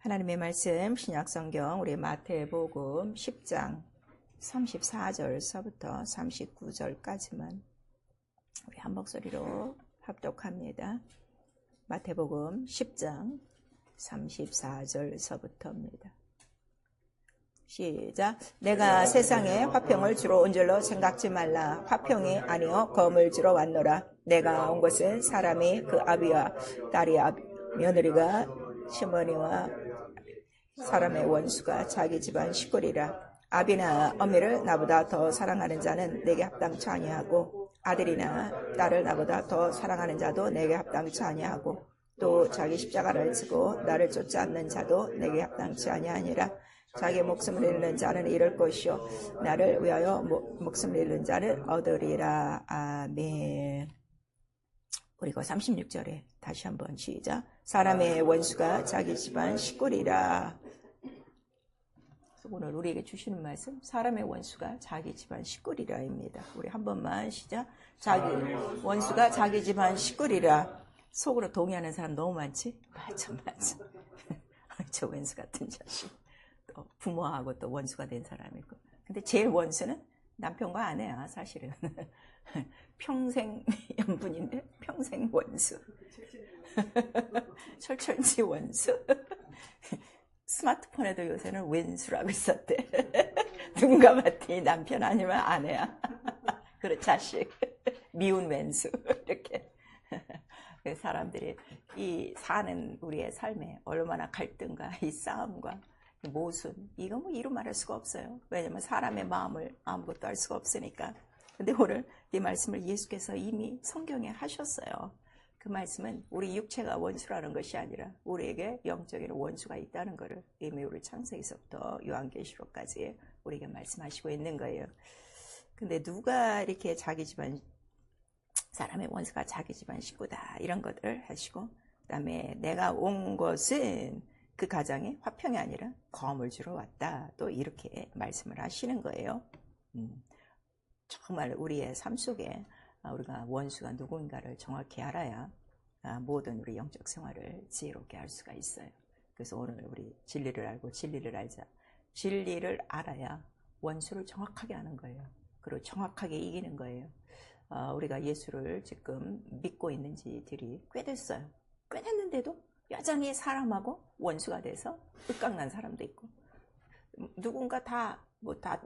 하나님의 말씀 신약성경 우리 마태복음 10장 34절서부터 39절까지만 우리 한 목소리로 합독합니다. 마태복음 10장 34절서부터입니다. 시작. 내가 세상에 화평을 주러 온 줄로 생각지 말라. 화평이 아니요 검을 주러 왔노라. 내가 온 것은 사람이 그 아비와 딸이 며느리가 시어머니와 사람의 원수가 자기 집안 식구리라. 아비나 어미를 나보다 더 사랑하는 자는 내게 합당치 아니하고 아들이나 딸을 나보다 더 사랑하는 자도 내게 합당치 아니하고 또 자기 십자가를 지고 나를 쫓지 않는 자도 내게 합당치 아니하니라. 자기 목숨을 잃는 자는 잃을 것이요 나를 위하여 목숨을 잃는 자는 얻으리라. 아멘. 그리고 36절에 다시 한번 시작. 사람의 원수가 자기 집안 식구리라. 오늘 우리에게 주시는 말씀, 사람의 원수가 자기 집안 식구리라입니다. 우리 한 번만 시작. 자기 원수가 자기 집안 식구리라. 속으로 동의하는 사람 너무 많지? 맞아. 저 원수 같은 자식. 또 부모하고 또 원수가 된 사람이고. 근데 제일 원수는 남편과 아내야, 사실은. 평생 연분인데 평생 원수. 철철지 원수. 스마트폰에도 요새는 왼수라고 있었대. 누군가 봤더니 남편 아니면 아내야. 그리고 자식. 미운 왼수. 이렇게. 사람들이 이 사는 우리의 삶에 얼마나 갈등과 이 싸움과 이 모순, 이거 뭐 이루 말할 수가 없어요. 왜냐면 사람의 마음을 아무것도 알 수가 없으니까. 근데 오늘 이 말씀을 예수께서 이미 성경에 하셨어요. 그 말씀은 우리 육체가 원수라는 것이 아니라 우리에게 영적인 원수가 있다는 것을 이미 우리 창세기서부터 요한계시록까지 우리에게 말씀하시고 있는 거예요. 근데 누가 이렇게 자기 집안, 사람의 원수가 자기 집안 식구다 이런 것들을 하시고, 그 다음에 내가 온 것은 그 가정에 화평이 아니라 검을 주러 왔다, 또 이렇게 말씀을 하시는 거예요. 정말 우리의 삶 속에 우리가 원수가 누구인가를 정확히 알아야 모든 우리 영적 생활을 지혜롭게 할 수가 있어요. 그래서 오늘 우리 진리를 알고 진리를 알자. 진리를 알아야 원수를 정확하게 아는 거예요. 그리고 정확하게 이기는 거예요. 우리가 예수를 지금 믿고 있는 지들이 꽤 됐어요. 꽤 됐는데도 여전히 사람하고 원수가 돼서 윽각난 사람도 있고, 누군가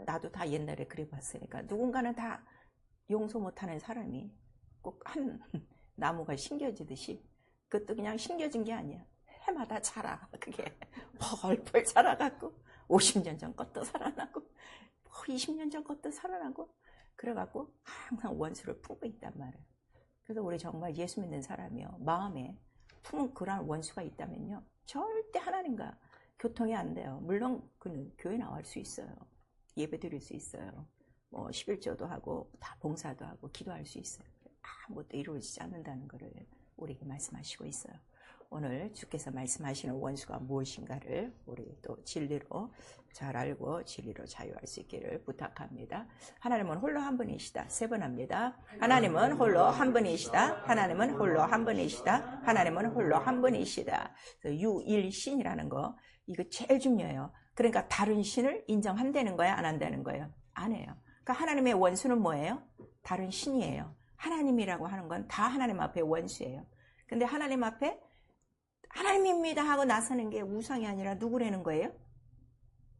나도 다 옛날에 그래 봤으니까 누군가는 다 용서 못하는 사람이 꼭 한 나무가 심겨지듯이, 그것도 그냥 심겨진 게 아니야. 해마다 자라. 그게 펄펄 자라갖고 50년 전 것도 살아나고 20년 전 것도 살아나고 그래갖고 항상 원수를 품고 있단 말이에요. 그래서 우리 정말 예수 믿는 사람이요, 마음에 품은 그런 원수가 있다면요, 절대 하나님과 교통이 안 돼요. 물론 그는 교회 나올 수 있어요. 예배 드릴 수 있어요. 뭐 11조도 하고 다 봉사도 하고 기도할 수 있어요. 아무것도 이루어지지 않는다는 것을 우리에게 말씀하시고 있어요. 오늘 주께서 말씀하시는 원수가 무엇인가를 우리 또 진리로 잘 알고 진리로 자유할 수 있기를 부탁합니다. 하나님은 홀로 한 분이시다. 세 번 합니다. 하나님은 홀로 한 분이시다. 하나님은 홀로 한 분이시다. 하나님은 홀로 한 분이시다. 유일신이라는 거, 이거 제일 중요해요. 그러니까 다른 신을 인정한다는 거야, 안 한다는 거예요? 안 해요. 그러니까 하나님의 원수는 뭐예요? 다른 신이에요. 하나님이라고 하는 건 다 하나님 앞에 원수예요. 근데 하나님 앞에 하나님입니다 하고 나서는 게 우상이 아니라 누구라는 거예요?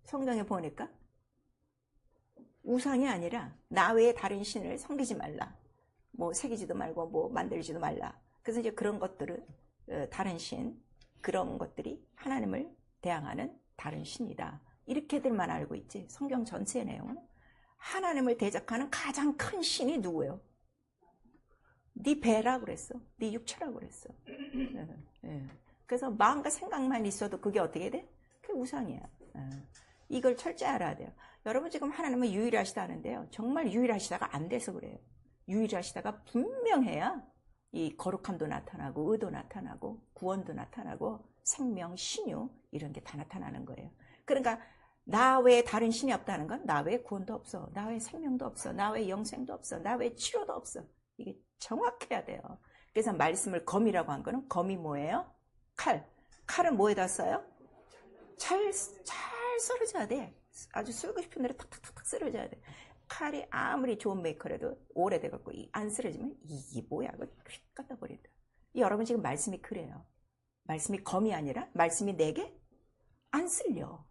성경에 보니까 우상이 아니라 나 외에 다른 신을 섬기지 말라. 뭐 새기지도 말고 뭐 만들지도 말라. 그래서 이제 그런 것들은 다른 신, 그런 것들이 하나님을 대항하는 다른 신이다. 이렇게들만 알고 있지, 성경 전체의 내용은 하나님을 대적하는 가장 큰 신이 누구예요? 네 배라고 그랬어. 네 육체라고 그랬어. 그래서 마음과 생각만 있어도 그게 어떻게 돼? 그게 우상이야. 이걸 철저히 알아야 돼요. 여러분 지금 하나님은 유일하시다 하는데요, 정말 유일하시다가 안 돼서 그래요. 유일하시다가 분명해야 이 거룩함도 나타나고 의도 나타나고 구원도 나타나고 생명, 신유 이런 게 다 나타나는 거예요. 그러니까 나 외에 다른 신이 없다는 건 나 외에 구원도 없어, 나 외에 생명도 없어, 나 외에 영생도 없어, 나 외에 치료도 없어. 이게 정확해야 돼요. 그래서 말씀을 검이라고 한 거는, 검이 뭐예요? 칼. 칼은 뭐에다 써요? 잘 썰어져야 돼. 아주 썰고 싶은 대로 탁탁탁탁 썰어져야 돼. 칼이 아무리 좋은 메이커라도 오래돼갖고 안 썰어지면 이게 뭐야? 그걸 휙 갖다 버린다. 여러분 지금 말씀이 그래요. 말씀이 검이 아니라 말씀이 내게 안 쓸려.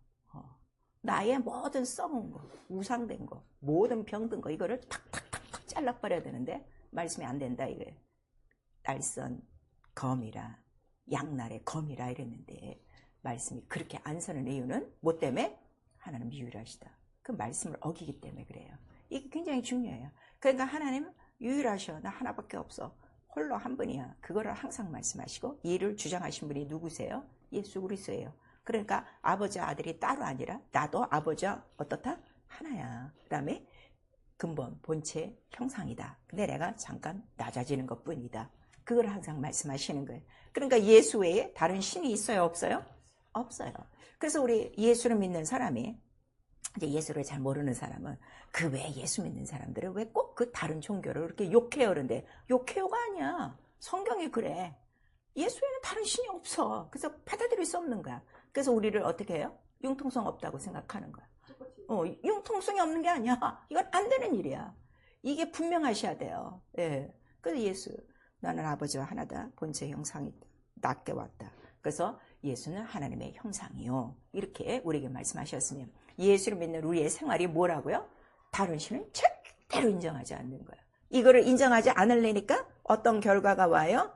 나의 모든 썩은 거, 우상된 거, 모든 병든 거 이거를 탁탁탁탁 잘라버려야 되는데 말씀이 안 된다 이거예요. 날선 검이라 양날의 검이라 이랬는데 말씀이 그렇게 안 서는 이유는 뭐 때문에? 하나님 유일하시다. 그 말씀을 어기기 때문에 그래요. 이게 굉장히 중요해요. 그러니까 하나님은 유일하셔. 나 하나밖에 없어. 홀로 한 분이야. 그거를 항상 말씀하시고 이를 주장하신 분이 누구세요? 예수 그리스도예요. 그러니까 아버지 아들이 따로 아니라 나도 아버지와 어떻다? 하나야. 그 다음에 근본 본체 형상이다. 근데 내가 잠깐 낮아지는 것뿐이다. 그걸 항상 말씀하시는 거예요. 그러니까 예수 외에 다른 신이 있어요? 없어요? 없어요. 그래서 우리 예수를 믿는 사람이 이제 예수를 잘 모르는 사람은 그 외에 예수 믿는 사람들은 왜 꼭 그 다른 종교를 그렇게 욕해요? 그런데 욕해요가 아니야. 성경이 그래. 예수 외에는 다른 신이 없어. 그래서 받아들일 수 없는 거야. 그래서 우리를 어떻게 해요? 융통성 없다고 생각하는 거야. 융통성이 없는 게 아니야. 이건 안 되는 일이야. 이게 분명하셔야 돼요. 예. 그래서 예수, 나는 아버지와 하나다. 본체 형상이 낮게 왔다. 그래서 예수는 하나님의 형상이요. 이렇게 우리에게 말씀하셨으면 예수를 믿는 우리의 생활이 뭐라고요? 다른 신은 절대로 인정하지 않는 거야. 이거를 인정하지 않으려니까 어떤 결과가 와요?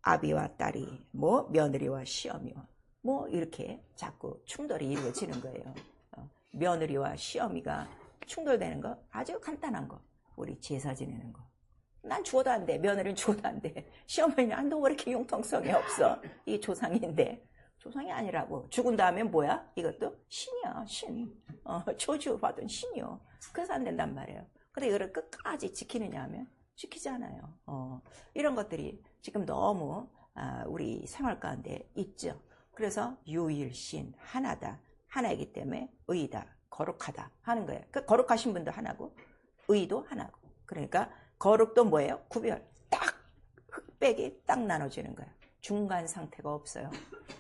아비와 딸이, 며느리와 시어미와, 이렇게 자꾸 충돌이 이루어지는 거예요. 며느리와 시어미가 충돌되는 거 아주 간단한 거. 우리 제사 지내는 거. 난 죽어도 안 돼. 며느리는 죽어도 안 돼. 시어머니는 너 왜 이렇게 융통성이 없어? 이게 조상인데. 조상이 아니라고. 죽은 다음에 뭐야? 이것도 신이야. 신. 저주받은 신이요. 그래서 안 된단 말이에요. 근데 이거를 끝까지 지키느냐 하면 지키지 않아요. 이런 것들이 지금 너무 우리 생활 가운데 있죠. 그래서 유일신 하나다. 하나이기 때문에 의다. 거룩하다 하는 거예요. 그 거룩하신 분도 하나고 의도 하나고. 그러니까 거룩도 뭐예요? 구별. 딱 흑백이 딱 나눠지는 거예요. 중간 상태가 없어요.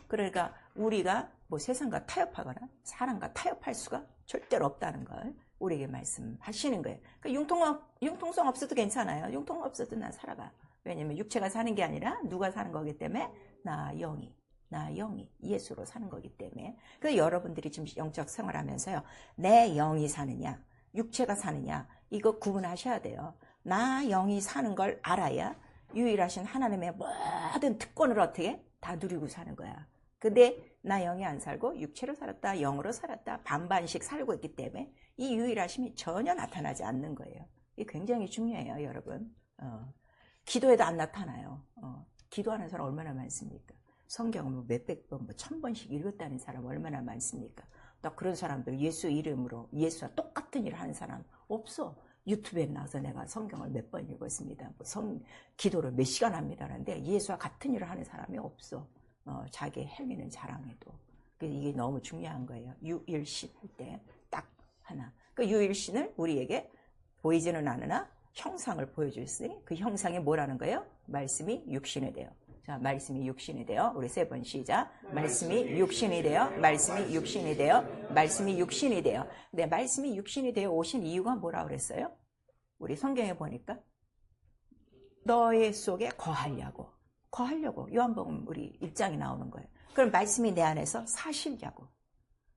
그러니까 우리가 세상과 타협하거나 사람과 타협할 수가 절대로 없다는 걸 우리에게 말씀하시는 거예요. 그러니까 융통성 없어도 괜찮아요. 융통 없어도 난 살아가. 왜냐면 육체가 사는 게 아니라 누가 사는 거기 때문에 나 영이 예수로 사는 거기 때문에. 그래서 여러분들이 지금 영적 생활하면서요. 내 영이 사느냐 육체가 사느냐 이거 구분하셔야 돼요. 나 영이 사는 걸 알아야 유일하신 하나님의 모든 특권을 어떻게 다 누리고 사는 거야. 근데 나 영이 안 살고 육체로 살았다 영으로 살았다 반반씩 살고 있기 때문에 이 유일하심이 전혀 나타나지 않는 거예요. 이게 굉장히 중요해요. 여러분. 기도에도 안 나타나요. 기도하는 사람 얼마나 많습니까? 성경을 몇백 번, 1000번씩 읽었다는 사람 얼마나 많습니까? 또 그런 사람들 예수 이름으로 예수와 똑같은 일을 하는 사람 없어. 유튜브에 나와서 내가 성경을 몇 번 읽었습니다. 기도를 몇 시간 합니다. 그런데 예수와 같은 일을 하는 사람이 없어. 자기 행위는 자랑해도. 그래서 이게 너무 중요한 거예요. 유일신 할 때 딱 하나. 그 유일신을 우리에게 보이지는 않으나 형상을 보여줬으니 그 형상이 뭐라는 거예요? 말씀이 육신이 돼요. 자, 말씀이 육신이 되어 우리 세 번 시작. 말씀이 육신이 되어 말씀이 육신이 되어 말씀이 육신이 되어. 네, 말씀이 육신이 되어 오신 이유가 뭐라 그랬어요? 우리 성경에 보니까 너의 속에 거하려고 요한복음 우리 1장에 나오는 거예요. 그럼 말씀이 내 안에서 사시려고.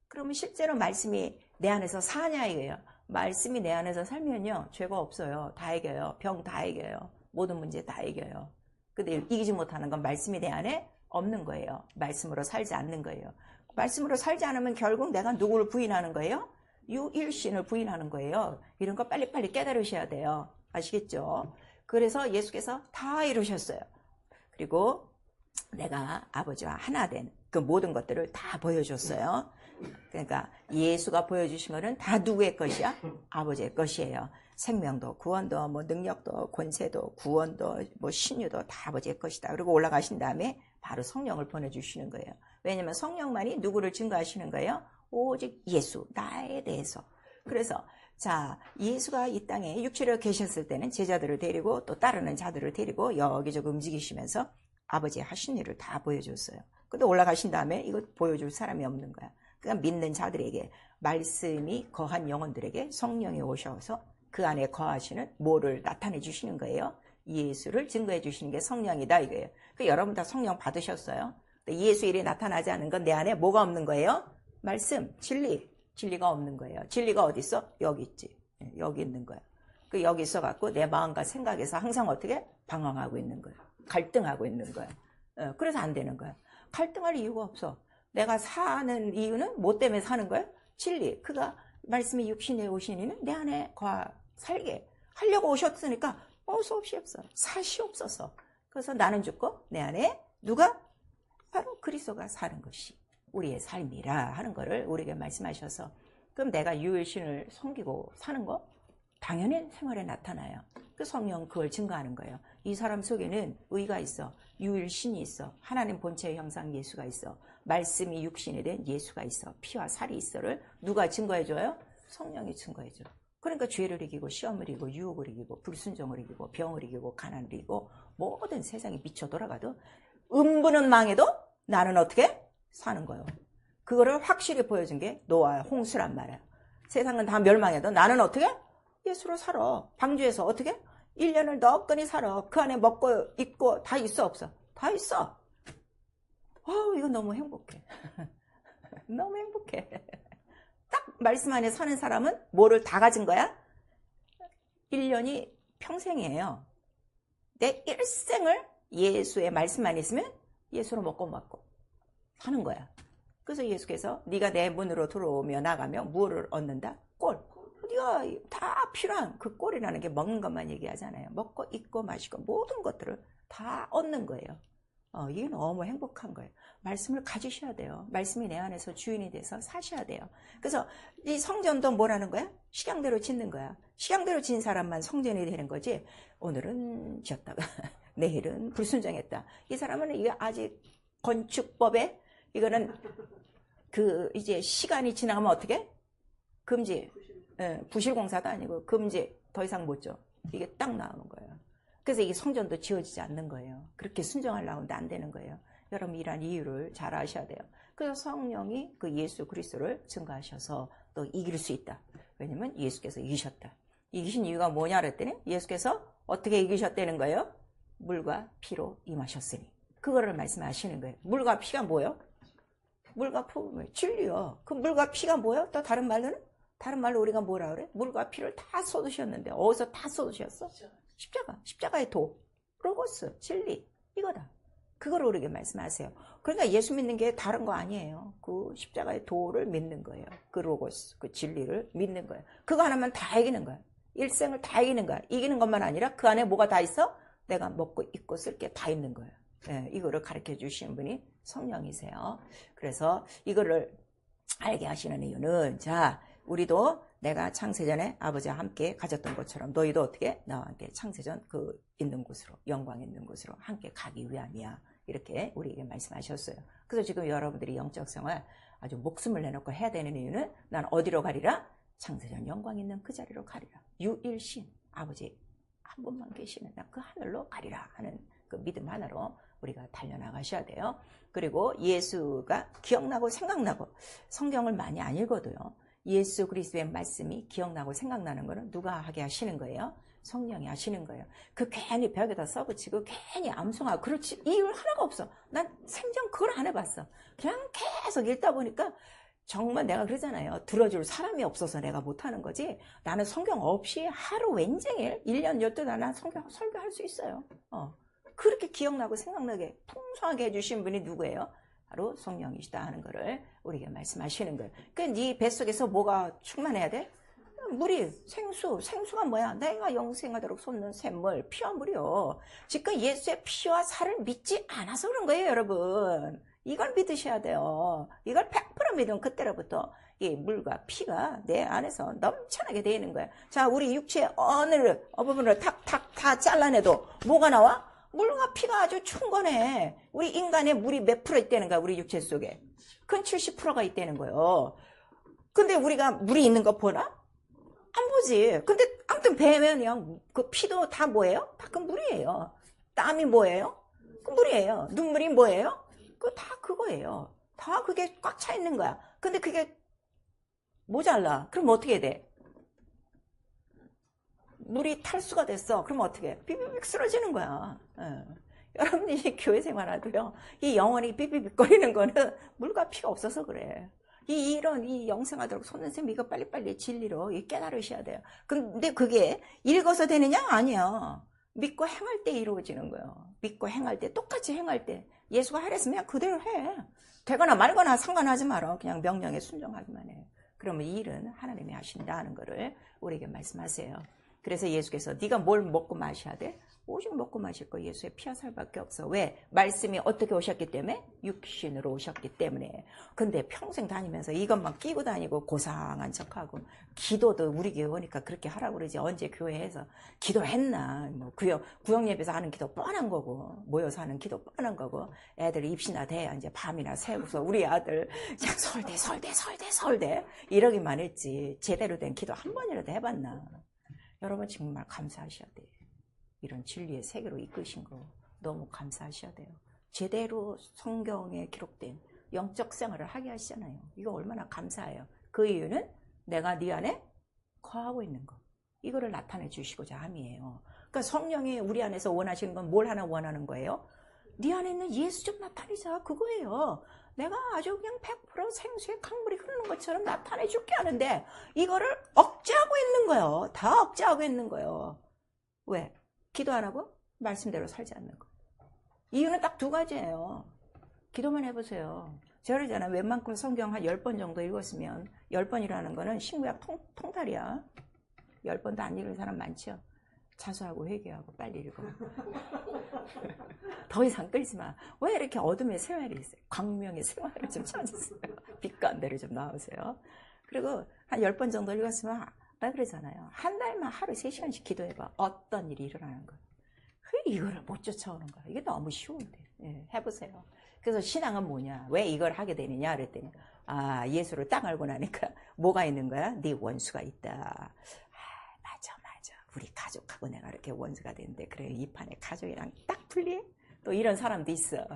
그러면 실제로 말씀이 내 안에서 사냐 이거예요. 말씀이 내 안에서 살면요 죄가 없어요. 다 이겨요. 병 다 이겨요. 모든 문제 다 이겨요. 근데 이기지 못하는 건 말씀이 내 안에 없는 거예요. 말씀으로 살지 않는 거예요. 말씀으로 살지 않으면 결국 내가 누구를 부인하는 거예요? 유일신을 부인하는 거예요. 이런 거 빨리빨리 깨달으셔야 돼요. 아시겠죠? 그래서 예수께서 다 이루셨어요. 그리고 내가 아버지와 하나 된 그 모든 것들을 다 보여줬어요. 그러니까 예수가 보여주신 거는 다 누구의 것이야? 아버지의 것이에요. 생명도 구원도 능력도 권세도 구원도 신유도 다 아버지의 것이다. 그리고 올라가신 다음에 바로 성령을 보내주시는 거예요. 왜냐하면 성령만이 누구를 증거하시는 거예요? 오직 예수 나에 대해서. 그래서 자 예수가 이 땅에 육체로 계셨을 때는 제자들을 데리고 또 따르는 자들을 데리고 여기저기 움직이시면서 아버지의 하신 일을 다 보여줬어요. 근데 올라가신 다음에 이거 보여줄 사람이 없는 거야. 그러니까 믿는 자들에게, 말씀이 거한 영혼들에게 성령이 오셔서 그 안에 거하시는 뭐를 나타내 주시는 거예요? 예수를 증거해 주시는 게 성령이다 이거예요. 그러니까 여러분 다 성령 받으셨어요? 예수 일이 나타나지 않은 건 내 안에 뭐가 없는 거예요? 말씀, 진리. 진리가 없는 거예요. 진리가 어디 있어? 여기 있지. 여기 있는 거야. 그 여기 있어갖고 내 마음과 생각에서 항상 어떻게? 방황하고 있는 거예요. 갈등하고 있는 거예요. 그래서 안 되는 거예요. 갈등할 이유가 없어. 내가 사는 이유는 뭐 때문에 사는 거예요? 진리. 그가 말씀이 육신에 오시니는 내 안에 살게 하려고 오셨으니까 수 없이 없어. 사시옵소서. 그래서 나는 죽고 내 안에 누가? 바로 그리스도가 사는 것이 우리의 삶이라 하는 거를 우리에게 말씀하셔서, 그럼 내가 유일신을 섬기고 사는 거? 당연히 생활에 나타나요. 그 성령 그걸 증거하는 거예요. 이 사람 속에는 의가 있어. 유일신이 있어. 하나님 본체의 형상 예수가 있어. 말씀이 육신이 된 예수가 있어. 피와 살이 있어를 누가 증거해줘요? 성령이 증거해줘. 그러니까 죄를 이기고 시험을 이기고 유혹을 이기고 불순종을 이기고 병을 이기고 가난을 이기고 모든 세상이 미쳐 돌아가도 음부는 망해도 나는 어떻게? 사는 거예요. 그거를 확실히 보여준 게 노아의 홍수란 말이야. 세상은 다 멸망해도 나는 어떻게? 예수로 살아. 방주에서 어떻게? 1년을 너끈히 살아. 그 안에 먹고 입고 다 있어 없어? 다 있어. 이거 너무 행복해. 너무 행복해. 딱 말씀 안에 사는 사람은 뭐를 다 가진 거야? 1년이 평생이에요. 내 일생을 예수의 말씀만 있으면 예수로 먹고 사는 거야. 그래서 예수께서 네가 내 문으로 들어오며 나가며 무엇을 얻는다? 꼴. 네가 다 필요한 그 꼴이라는 게 먹는 것만 얘기하잖아요. 먹고 입고 마시고 모든 것들을 다 얻는 거예요. 이게 너무 행복한 거예요. 말씀을 가지셔야 돼요. 말씀이 내 안에서 주인이 돼서 사셔야 돼요. 그래서 이 성전도 뭐라는 거야? 식양대로 짓는 거야. 식양대로 지은 사람만 성전이 되는 거지. 오늘은 지었다가 내일은 불순종했다. 이 사람은 이게 아직 건축법에 이거는 이제 시간이 지나가면 어떻게? 금지. 부실공사도 아니고 금지. 더 이상 못 줘. 이게 딱 나오는 거예요. 그래서 이 성전도 지어지지 않는 거예요. 그렇게 순종하려고 하는데 안 되는 거예요. 여러분 이러한 이유를 잘 아셔야 돼요. 그래서 성령이 그 예수 그리스도를 증거하셔서 또 이길 수 있다. 왜냐면 예수께서 이기셨다. 이기신 이유가 뭐냐 그랬더니 예수께서 어떻게 이기셨다는 거예요? 물과 피로 임하셨으니. 그거를 말씀하시는 거예요. 물과 피가 뭐예요? 물과 피, 진리요. 그 물과 피가 뭐예요? 또 다른 말로는? 다른 말로 우리가 뭐라 그래? 물과 피를 다 쏟으셨는데 어디서 다 쏟으셨어? 십자가의 도, 로고스, 진리, 이거다. 그걸 우리에게 말씀하세요. 그러니까 예수 믿는 게 다른 거 아니에요. 그 십자가의 도를 믿는 거예요. 그 로고스, 그 진리를 믿는 거예요. 그거 하나만 다 이기는 거야. 일생을 다 이기는 거야. 이기는 것만 아니라 그 안에 뭐가 다 있어? 내가 먹고 입고 쓸 게 다 있는 거예요. 이거를 가르쳐 주시는 분이 성령이세요. 그래서 이거를 알게 하시는 이유는, 자, 우리도 내가 창세전에 아버지와 함께 가졌던 것처럼 너희도 어떻게 나와 함께 창세전 그 있는 곳으로, 영광 있는 곳으로 함께 가기 위함이야. 이렇게 우리에게 말씀하셨어요. 그래서 지금 여러분들이 영적 생활 아주 목숨을 내놓고 해야 되는 이유는, 난 어디로 가리라? 창세전 영광 있는 그 자리로 가리라. 유일신 아버지 한 분만 계시는 그 하늘로 가리라 하는 그 믿음 하나로 우리가 달려나가셔야 돼요. 그리고 예수가 기억나고 생각나고, 성경을 많이 안 읽어도요, 예수 그리스도의 말씀이 기억나고 생각나는 거는 누가 하게 하시는 거예요? 성령이 하시는 거예요. 그 괜히 벽에다 써붙이고 괜히 암송하고 그렇지 이유 하나가 없어. 난 생전 그걸 안 해봤어. 그냥 계속 읽다 보니까 정말 내가 그러잖아요. 들어줄 사람이 없어서 내가 못하는 거지. 나는 성경 없이 하루 웬쟁일 1년 12달 나는 성경 설교할 수 있어요. 그렇게 기억나고 생각나게 풍성하게 해주신 분이 누구예요? 바로 성령이시다 하는 거를 우리에게 말씀하시는 거예요. 그러니까 네 뱃속에서 뭐가 충만해야 돼? 물이, 생수가 뭐야? 내가 영생하도록 솟는 샘물, 피와 물이요. 지금 예수의 피와 살을 믿지 않아서 그런 거예요, 여러분. 이걸 믿으셔야 돼요. 이걸 100% 믿으면 그때로부터 이 물과 피가 내 안에서 넘쳐나게 되어 있는 거예요. 자, 우리 육체의 어느 부분을 탁탁 다 잘라내도 뭐가 나와? 물과 피가 아주 충분해. 우리 인간의 물이 몇 프로 있다는 거야, 우리 육체 속에? 근 70%가 있다는 거예요. 근데 우리가 물이 있는 거 보나? 안 보지. 근데 아무튼 배면요, 그 피도 다 뭐예요? 다 그 물이에요. 땀이 뭐예요? 그 물이에요. 눈물이 뭐예요? 다 그거예요. 다 그게 꽉 차 있는 거야. 근데 그게 모자라. 그럼 어떻게 돼? 물이 탈수가 됐어. 그럼 어떻게 해? 삐삐빅 쓰러지는 거야. 여러분이 교회 생활하도요, 이 영혼이 삐삐빅거리는 거는 물과 피가 없어서 그래. 이런 영생하도록 손선생님 이거 빨리빨리 진리로 깨달으셔야 돼요. 근데 그게 읽어서 되느냐? 아니야. 믿고 행할 때 이루어지는 거예요. 믿고 행할 때, 똑같이 행할 때 예수가 하랬으면 그대로 해. 되거나 말거나 상관하지 말아. 그냥 명령에 순종하기만 해. 그러면 이 일은 하나님이 하신다는 거를 우리에게 말씀하세요. 그래서 예수께서 네가 뭘 먹고 마셔야 돼? 오직 먹고 마실 거 예수의 피와 살밖에 없어. 왜? 말씀이 어떻게 오셨기 때문에? 육신으로 오셨기 때문에. 근데 평생 다니면서 이것만 끼고 다니고 고상한 척하고, 기도도 우리 교회 오니까 그렇게 하라고 그러지. 언제 교회에서 기도했나? 뭐 구역예배에서 하는 기도 뻔한 거고, 모여서 하는 기도 뻔한 거고, 애들 입시나 돼야 이제 밤이나 새고서 우리 아들 그냥 설대 이러기만 했지. 제대로 된 기도 한 번이라도 해봤나? 여러분 정말 감사하셔야 돼요. 이런 진리의 세계로 이끄신 거 너무 감사하셔야 돼요. 제대로 성경에 기록된 영적 생활을 하게 하시잖아요. 이거 얼마나 감사해요. 그 이유는 내가 네 안에 거하고 있는 거. 이거를 나타내 주시고자 함이에요. 그러니까 성령이 우리 안에서 원하시는 건 뭘 하나 원하는 거예요? 네 안에 있는 예수 좀 나타내자. 그거예요. 내가 아주 그냥 100% 생수의 강물이 흐르는 것처럼 나타내 줄게 하는데 이거를 억제하고 있는 거예요. 다 억제하고 있는 거예요. 왜? 기도 안 하고 말씀대로 살지 않는 거. 이유는 딱 두 가지예요. 기도만 해보세요. 제가 그러잖아요. 웬만큼 성경 한 10번 정도 읽었으면 10번이라는 거는 신구약 통달이야. 10번도 안 읽은 사람 많죠. 자수하고 회개하고 빨리 읽어. 더 이상 끌지 마. 왜 이렇게 어둠의 생활이 있어요? 광명의 생활을 좀 찾으세요. 빛과 안대로 좀 나오세요. 그리고 한 10번 정도 읽었으면 나 그러잖아요. 한 달만 하루 3시간씩 기도해봐. 어떤 일이 일어나는 거야. 이거를 못 쫓아오는 거야. 이게 너무 쉬운데. 해보세요. 그래서 신앙은 뭐냐? 왜 이걸 하게 되느냐? 그랬더니 예수를 딱 알고 나니까 뭐가 있는 거야? 네 원수가 있다. 맞아. 우리 가족하고 내가 이렇게 원수가 되는데 그래 이 판에 가족이랑 딱 분리해? 또 이런 사람도 있어.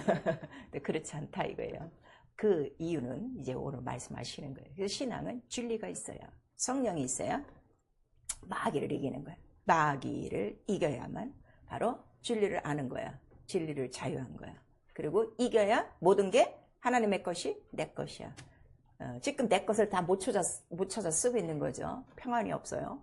근데 그렇지 않다 이거예요. 그 이유는 이제 오늘 말씀하시는 거예요. 그래서 신앙은 진리가 있어야, 성령이 있어야 마귀를 이기는 거야. 마귀를 이겨야만 바로 진리를 아는 거야. 진리를 자유한 거야. 그리고 이겨야 모든 게 하나님의 것이 내 것이야. 지금 내 것을 다 못 찾아 쓰고 있는 거죠. 평안이 없어요.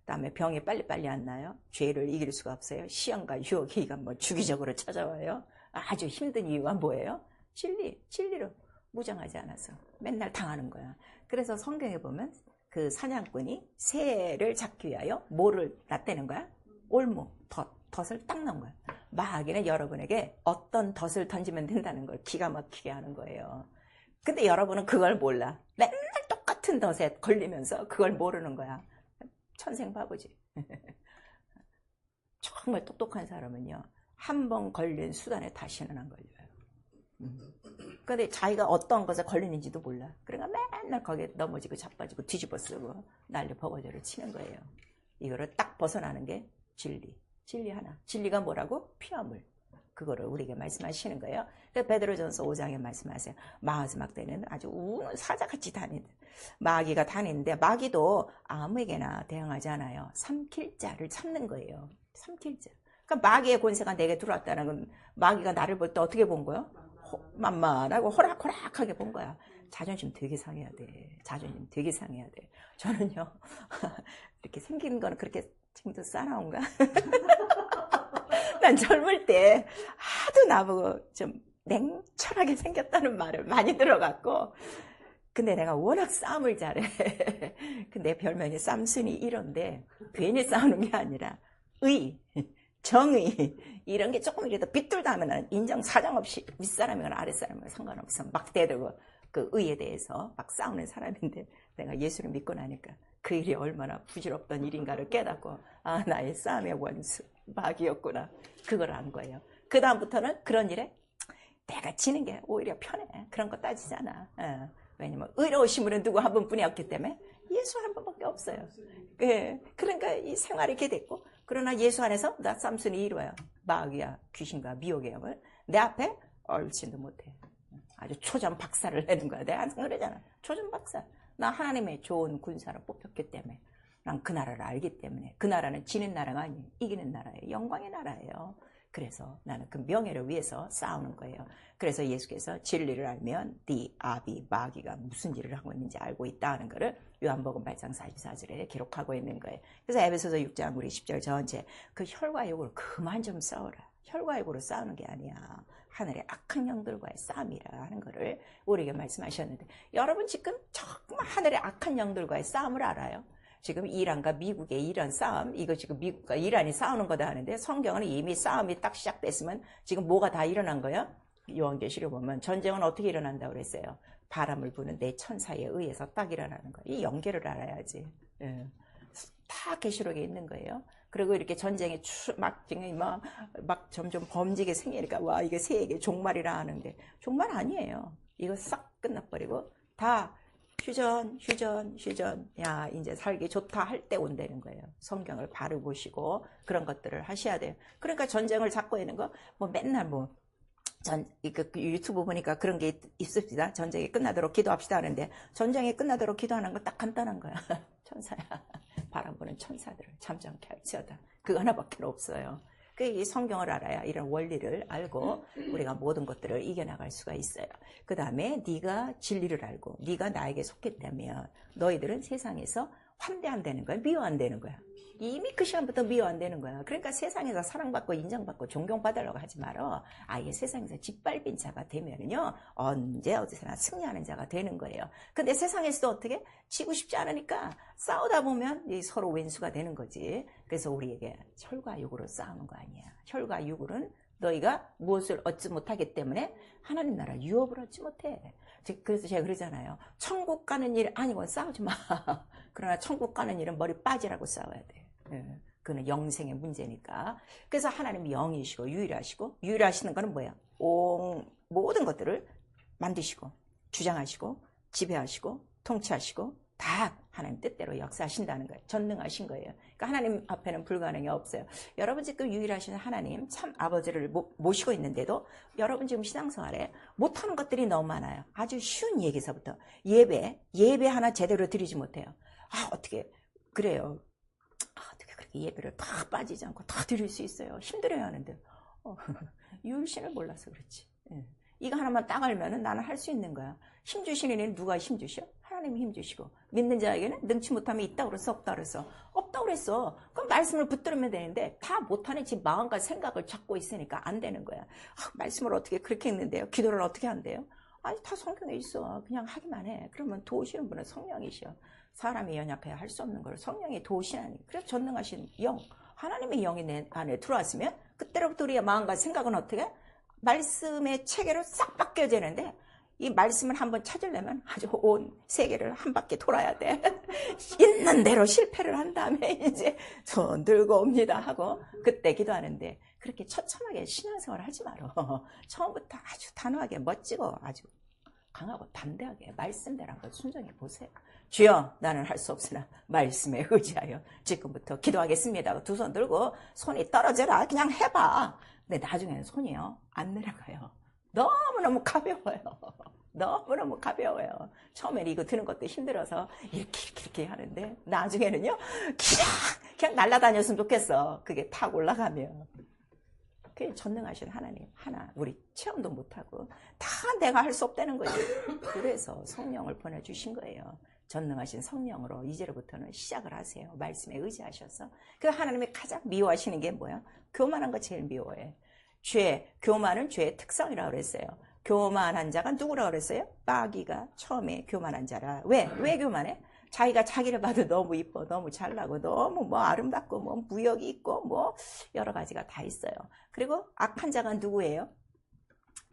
그다음에 병이 빨리빨리 안 나요. 죄를 이길 수가 없어요. 시험과 유혹이 뭐 주기적으로 찾아와요. 아주 힘든 이유가 뭐예요? 진리로 무장하지 않아서 맨날 당하는 거야. 그래서 성경에 보면 그 사냥꾼이 새를 잡기 위하여 뭐를 놨다는 거야? 올무, 덫을 딱 넣은 거야. 마귀는 여러분에게 어떤 덫을 던지면 된다는 걸 기가 막히게 하는 거예요. 근데 여러분은 그걸 몰라. 맨날 똑같은 덫에 걸리면서 그걸 모르는 거야. 천생바보지. 정말 똑똑한 사람은요, 한 번 걸린 수단에 다시는 안 걸려요. 근데 자기가 어떤 것에 걸리는지도 몰라. 그러니까 맨날 거기에 넘어지고 자빠지고 뒤집어 쓰고 난리 버거지를 치는 거예요. 이거를 딱 벗어나는 게 진리 하나. 진리가 뭐라고? 피와 물. 그거를 우리에게 말씀하시는 거예요. 그래서 베드로전서 5장에 말씀하세요. 마지막 때는 아주 우는 사자같이 다니는, 마귀가 다니는데 마귀도 아무에게나 대항하지 않아요. 삼킬 자를 참는 거예요. 삼킬 자. 그러니까 마귀의 권세가 내게 들어왔다는 건 마귀가 나를 볼 때 어떻게 본 거예요? 만만하고 호락호락하게 본 거야. 자존심 되게 상해야 돼. 자존심 되게 상해야 돼. 저는요, 이렇게 생긴 거는 그렇게 지금도 싸나운가? 난 젊을 때 하도 나보고 좀 냉철하게 생겼다는 말을 많이 들어갔고, 근데 내가 워낙 싸움을 잘해. 근데 별명이 쌈순이 1호인데 괜히 싸우는 게 아니라 정의 이런 게 조금이라도 빗돌다 하면 인정 사정 없이 윗사람이거나 아랫사람이거나 상관없어 막 대들고 그 의에 대해서 막 싸우는 사람인데, 내가 예수를 믿고 나니까 그 일이 얼마나 부질없던 일인가를 깨닫고 나의 싸움의 원수 마귀였구나, 그걸 안 거예요. 그 다음부터는 그런 일에 내가 지는 게 오히려 편해. 그런 거 따지잖아. 왜냐면 의로우신 분은 누구 한 분뿐이 없기 때문에 예수 한 분밖에 없어요. 그러니까 이 생활이 이렇게 됐고, 그러나 예수 안에서 나 쌈순이 이루어요. 마귀야 귀신과 미혹의 영을 내 앞에 얼씬도 못해. 아주 초전 박사를 내는 거야. 내가 항상 그러잖아. 초전 박사. 나 하나님의 좋은 군사로 뽑혔기 때문에. 난 그 나라를 알기 때문에. 그 나라는 지는 나라가 아니에요. 이기는 나라예요. 영광의 나라예요. 그래서 나는 그 명예를 위해서 싸우는 거예요. 그래서 예수께서 진리를 알면 네 아비 마귀가 무슨 일을 하고 있는지 알고 있다는 것을 요한복음 8장 44절에 기록하고 있는 거예요. 그래서 에베소서 6장 우리 10절 전체 그 혈과 육으로 그만 좀 싸워라. 혈과 육으로 싸우는 게 아니야. 하늘의 악한 영들과의 싸움이라 하는 것을 우리에게 말씀하셨는데, 여러분 지금 정말 하늘의 악한 영들과의 싸움을 알아요? 지금 이란과 미국의 이란 싸움, 이거 지금 미국과 이란이 싸우는 거다 하는데, 성경은 이미 싸움이 딱 시작됐으면 지금 뭐가 다 일어난 거야? 요한계시록 보면 전쟁은 어떻게 일어난다고 그랬어요? 바람을 부는 내 천사에 의해서 딱 일어나는 거예요. 이 연계를 알아야지. 예. 다 계시록에 있는 거예요. 그리고 이렇게 전쟁이 막 점점 범직이 생기니까 와, 이게 세계 종말이라 하는데, 종말 아니에요. 이거 싹 끝나버리고 다 휴전. 야, 이제 살기 좋다 할 때 온다는 거예요. 성경을 바로 보시고 그런 것들을 하셔야 돼요. 그러니까 전쟁을 잡고 있는 거, 뭐 맨날 유튜브 보니까 그런 게 있습니다. 전쟁이 끝나도록 기도합시다 하는데, 전쟁이 끝나도록 기도하는 건 딱 간단한 거야. 천사야. 바람 부는 천사들을 잠잠케 할지어다. 그거 하나밖에 없어요. 이 성경을 알아야 이런 원리를 알고 우리가 모든 것들을 이겨나갈 수가 있어요. 그 다음에 네가 진리를 알고 네가 나에게 속했다면 너희들은 세상에서 환대 안 되는 거야. 미워 안 되는 거야. 이미 그 시간부터 미워 안 되는 거야. 그러니까 세상에서 사랑받고 인정받고 존경받으려고 하지 말어. 아예 세상에서 짓밟힌 자가 되면은요, 언제 어디서나 승리하는 자가 되는 거예요. 근데 세상에서도 어떻게? 지고 싶지 않으니까 싸우다 보면 서로 왼수가 되는 거지. 그래서 우리에게 혈과 육으로 싸우는 거 아니야. 혈과 육으로는 너희가 무엇을 얻지 못하기 때문에 하나님 나라 유업을 얻지 못해. 그래서 제가 그러잖아요. 천국 가는 일 아니고 싸우지 마. 그러나 천국 가는 일은 머리 빠지라고 싸워야 돼. 그는 영생의 문제니까. 그래서 하나님이 영이시고 유일하시고, 유일하시는 거는 뭐야? 모든 것들을 만드시고 주장하시고 지배하시고 통치하시고 다 하나님 뜻대로 역사하신다는 거예요. 전능하신 거예요. 그러니까 하나님 앞에는 불가능이 없어요. 여러분 지금 유일하신 하나님 참 아버지를 모시고 있는데도 여러분 지금 신앙생활에 못하는 것들이 너무 많아요. 아주 쉬운 얘기서부터 예배 하나 제대로 드리지 못해요. 어떻게 그래요? 어떻게 그렇게 예배를 다 빠지지 않고 다 드릴 수 있어요? 힘들어야 하는데. 유일신을 몰라서 그렇지. 이거 하나만 딱 알면은 나는 할 수 있는 거야. 힘주시는 이는 누가 힘주셔? 하나님이 힘주시고, 믿는 자에게는 능치 못함이 있다고 그랬어? 없다고 그랬어? 없다고 그랬어. 그럼 말씀을 붙들으면 되는데 다 못하는 지 마음과 생각을 잡고 있으니까 안 되는 거야. 말씀을 어떻게 그렇게 읽는데요? 기도를 어떻게 한대요? 아니, 다 성경에 있어. 그냥 하기만 해. 그러면 도우시는 분은 성령이셔. 사람이 연약해야 할 수 없는 걸 성령이 도우시나니. 그래서 전능하신 영, 하나님의 영이 내 안에 들어왔으면 그때로부터 우리의 마음과 생각은 어떻게? 말씀의 체계로 싹 바뀌어야 되는데, 이 말씀을 한번 찾으려면 아주 온 세계를 한 바퀴 돌아야 돼. 있는 대로 실패를 한 다음에 이제 손 들고 옵니다 하고 그때 기도하는데, 그렇게 처참하게 신앙생활을 하지 말어. 처음부터 아주 단호하게 멋지고 아주 강하고 담대하게 말씀대로 한번 순종해 보세요. 주여, 나는 할 수 없으나 말씀에 의지하여 지금부터 기도하겠습니다. 두 손 들고 손이 떨어져라. 그냥 해봐. 근데 나중에는 손이요, 안 내려가요. 너무너무 가벼워요. 너무너무 가벼워요. 처음에는 이거 드는 것도 힘들어서 이렇게 하는데, 나중에는요, 그냥 날아다녔으면 좋겠어. 그게 탁 올라가면. 그게 전능하신 하나님 하나, 우리 체험도 못하고 다 내가 할 수 없다는 거예요. 그래서 성령을 보내주신 거예요. 전능하신 성령으로 이제로부터는 시작을 하세요. 말씀에 의지하셔서. 그 하나님이 가장 미워하시는 게 뭐야? 교만한 거 제일 미워해. 교만은 죄의 특성이라고 그랬어요. 교만한 자가 누구라고 그랬어요? 마귀가 처음에 교만한 자라. 왜 교만해? 자기가 자기를 봐도 너무 이뻐, 너무 잘나고, 너무 아름답고, 무역이 있고, 여러 가지가 다 있어요. 그리고 악한 자가 누구예요?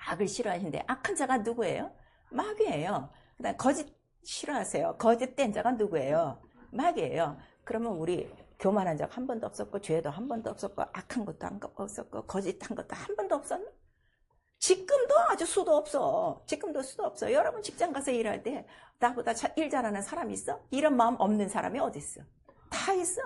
악을 싫어하시는데, 악한 자가 누구예요? 마귀예요. 그 다음에 거짓 싫어하세요. 거짓된 자가 누구예요? 마귀예요. 그러면 우리 교만한 자가 한 번도 없었고, 죄도 한 번도 없었고, 악한 것도 한 번도 없었고, 거짓한 것도 한 번도 없었나? 지금도 아주 수도 없어. 지금도 수도 없어. 여러분 직장 가서 일할 때 나보다 일 잘하는 사람 있어? 이런 마음 없는 사람이 어디 있어? 다 있어.